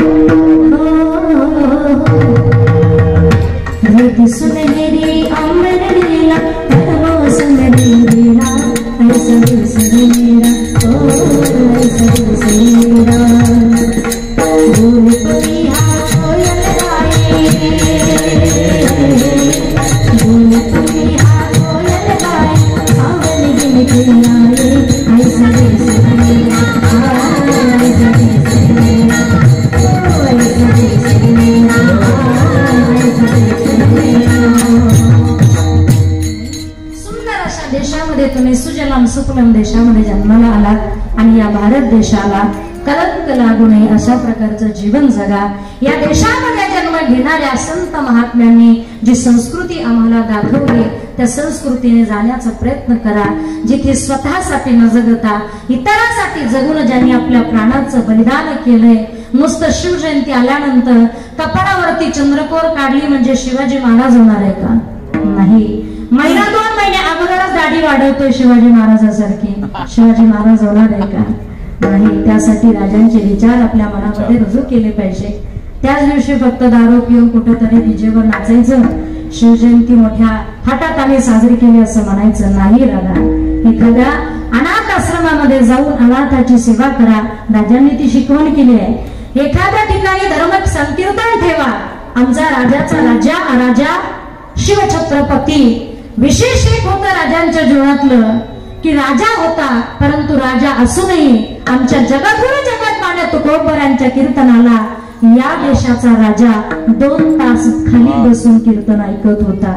धरती सुनहरी अंबर नीला, मौसम नीला, ऐसा दिल मेरा, ओ ऐसा दिल मेरा. भूल परिहा कोयल गाए, भूल परिहा कोयल गाए, सावन गिन के आए, ऐसा दिल मेरा, ऐसा दिल मेरा, ओ ऐसा दिल मेरा, ऐसा दिल मेरा. सुंदर अशा देशामध्ये तुम्ही सुजलाम सुफलाम देशामध्ये जन्माला आलात, आणि या भारत देशाला कलंक लागू नये अशा प्रकारचं जीवन जगा. या देशामध्ये जन्म घेणाऱ्या संत महात्म्यांनी जी संस्कृती आम्हाला दाखवली, त्या संस्कृतीने जाण्याचा प्रयत्न करा. जिथे स्वतःसाठी न जगता इतरांसाठी जगून ज्यांनी आपल्या प्राणाचं बलिदान केलंय, नुसतं शिवजयंती आल्यानंतर कपाळावरती चंद्रकोर काढली म्हणजे शिवाजी महाराज होणार आहे का? नाही. महिना 2 महिने अगोदरच दाढी वाढवतोय शिवाजी महाराजासारखी, शिवाजी महाराज होणार आहे का? नाही. त्यासाठी राजांचे विचार आपल्या मनामध्ये रुजू केले पाहिजे. त्याच दिवशी फक्त दारू पिऊन कुठेतरी डीजेवर नाचायचं, शिवजयंती मोठ्या थाटात आम्ही साजरी केली असं म्हणायचं नाही. राजा एखाद्या अनाथ आश्रमामध्ये जाऊन अनाथाची सेवा करा, राजांनी ती शिकवण केली आहे. एखाद्या ठिकाणी धर्म संकीर्तन ठेवा. आमचा राजा शिवछत्रपती विशेष एक होतं राजांच्या जीवनातलं, की राजा होता, परंतु राजा असूनही आमच्या जगद्गुरु जगतमान्य तुकोबरांच्या कीर्तनाला या देशाचा राजा 2 तास खाली बसून कीर्तन ऐकत होता.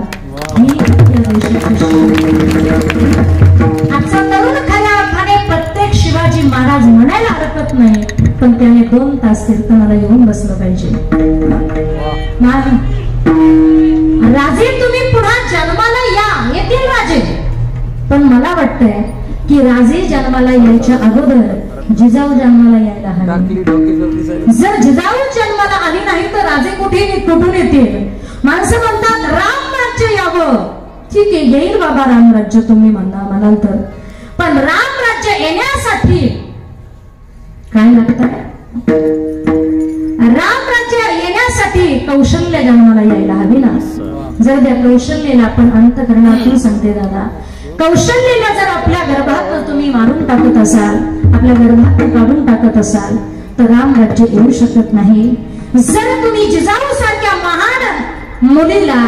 आजचा तरुण खऱ्या अर्थाने प्रत्येक शिवाजी महाराज म्हणायला हरकत नाही, पण त्याने 2 तास कीर्तनाला येऊन बसलं पाहिजे. राजे तुम्ही पुन्हा जन्माला या, येतील राजे, पण मला वाटतंय की राजे जन्माला यायच्या अगोदर जिजाऊ जन्माला यायला हवी. जर जिजाऊ जन्माला आली नाही तर राजे कुठून येतील? माणसं म्हणतात राम राज्य यावं. ठीक आहे, येईल बाबा राम राज्य तुम्ही म्हणाल तर, पण राम राज्य येण्यासाठी काय लागतं? राम राज्य येण्यासाठी कौशल्य जन्माला यायला हवी ना. जर त्या कौशल्याला आपण अंतःकरणातून सांगते दादा, कौशल्याला जर आपल्या गर्भात तुम्ही मारून टाकत असाल, आपल्या गर्भात काढून टाकत असाल, तर राम राज्य येऊ शकत नाही. जर तुम्ही जिजाऊ सारख्या महान मुलीला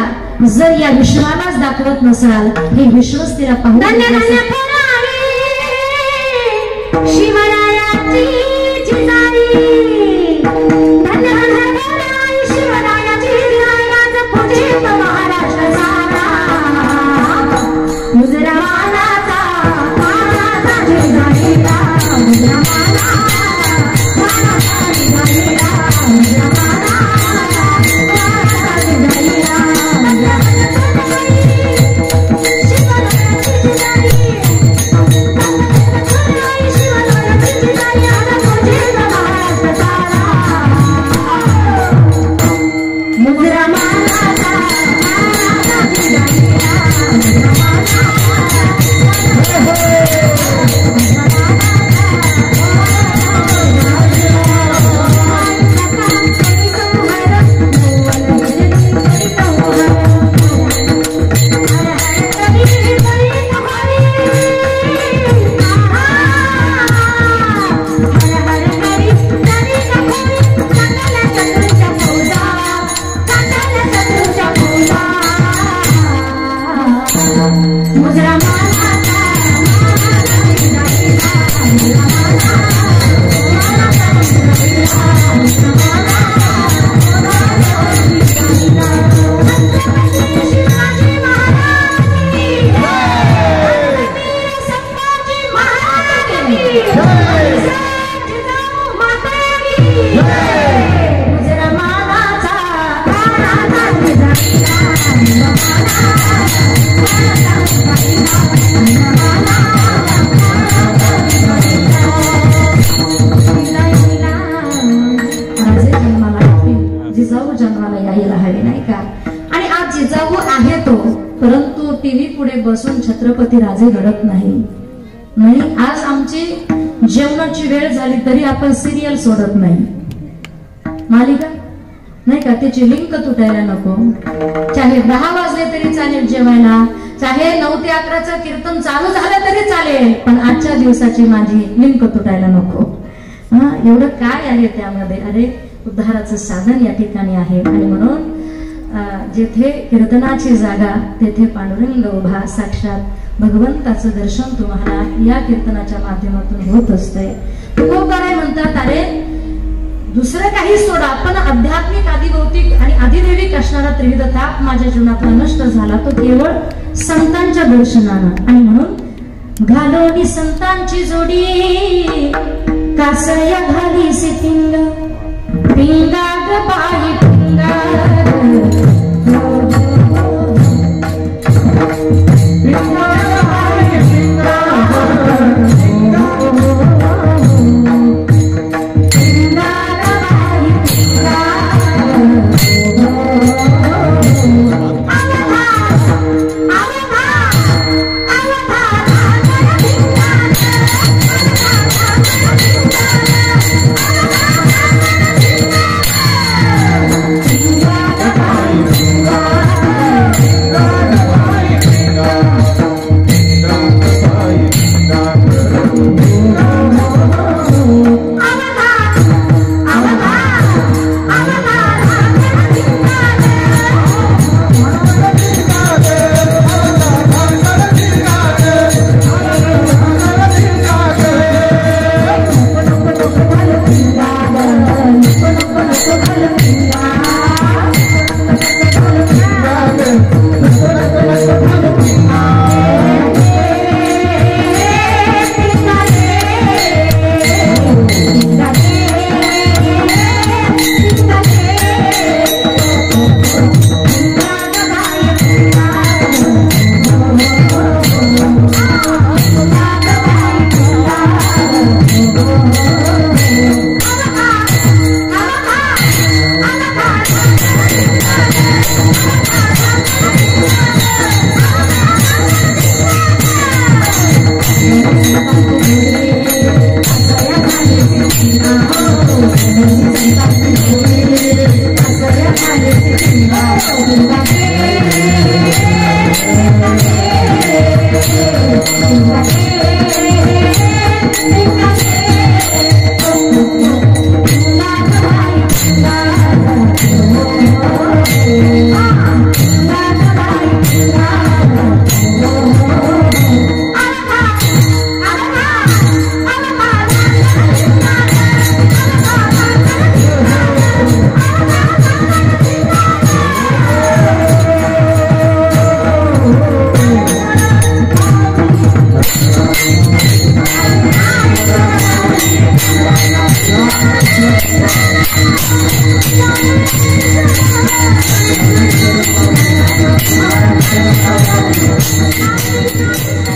जर या विश्वालाच दाखवत नसाल, हे विश्वच तिला पाहून शिवरायाची जिजाई, शिवरायाची जिजाई पूजित महाराष्ट्र सारा, मुजरावानाचा मानाचा जिजाईला, मुजरावाना मानाचा जिजाईला, मुजरावाना मानाचा जिजाईला, शिवरायाची जिजाई, शिवरायाची जिजाई, जिजाऊ जन्माला यायला हवे, नाही का? आणि आज जिजाऊ आहे तो, परंतु टीव्ही पुढे बसून छत्रपती राजे घडत नाही. आज आमची जेवणाची वेळ झाली तरी आपण सिरियल सोडत नाही, मालिका नाही का? त्याची लिंक तुटायला नको. चाहे 10 वाजले तरी चालेल जेवायला, चाहे 9 ते 11चं कीर्तन चालू झालं तरी चालेल, पण आजच्या दिवसाची माझी लिंक तुटायला नको. एवढं काय आहे त्यामध्ये? अरे उद्धाराचं साधन या ठिकाणी आहे. आणि म्हणून जेथे कीर्तनाची जागा तेथे पांडुरंग उभा, साक्षात भगवंताचं दर्शन तुम्हाला या कीर्तनाच्या माध्यमातून होत असते. तुकोबाराय म्हणतात, अरे दुसरं काही सोडा, पण आध्यात्मिक, आदिभौतिक आणि आदिदैविक असणारा त्रिविध ताप माझ्या जीवनातला नष्ट झाला तो केवळ संतांच्या दर्शनानं. आणि म्हणून घालोनी संतांची जोडी, कासया घाली से पिंग पिंगा ग बाई पिंगा, Thank you.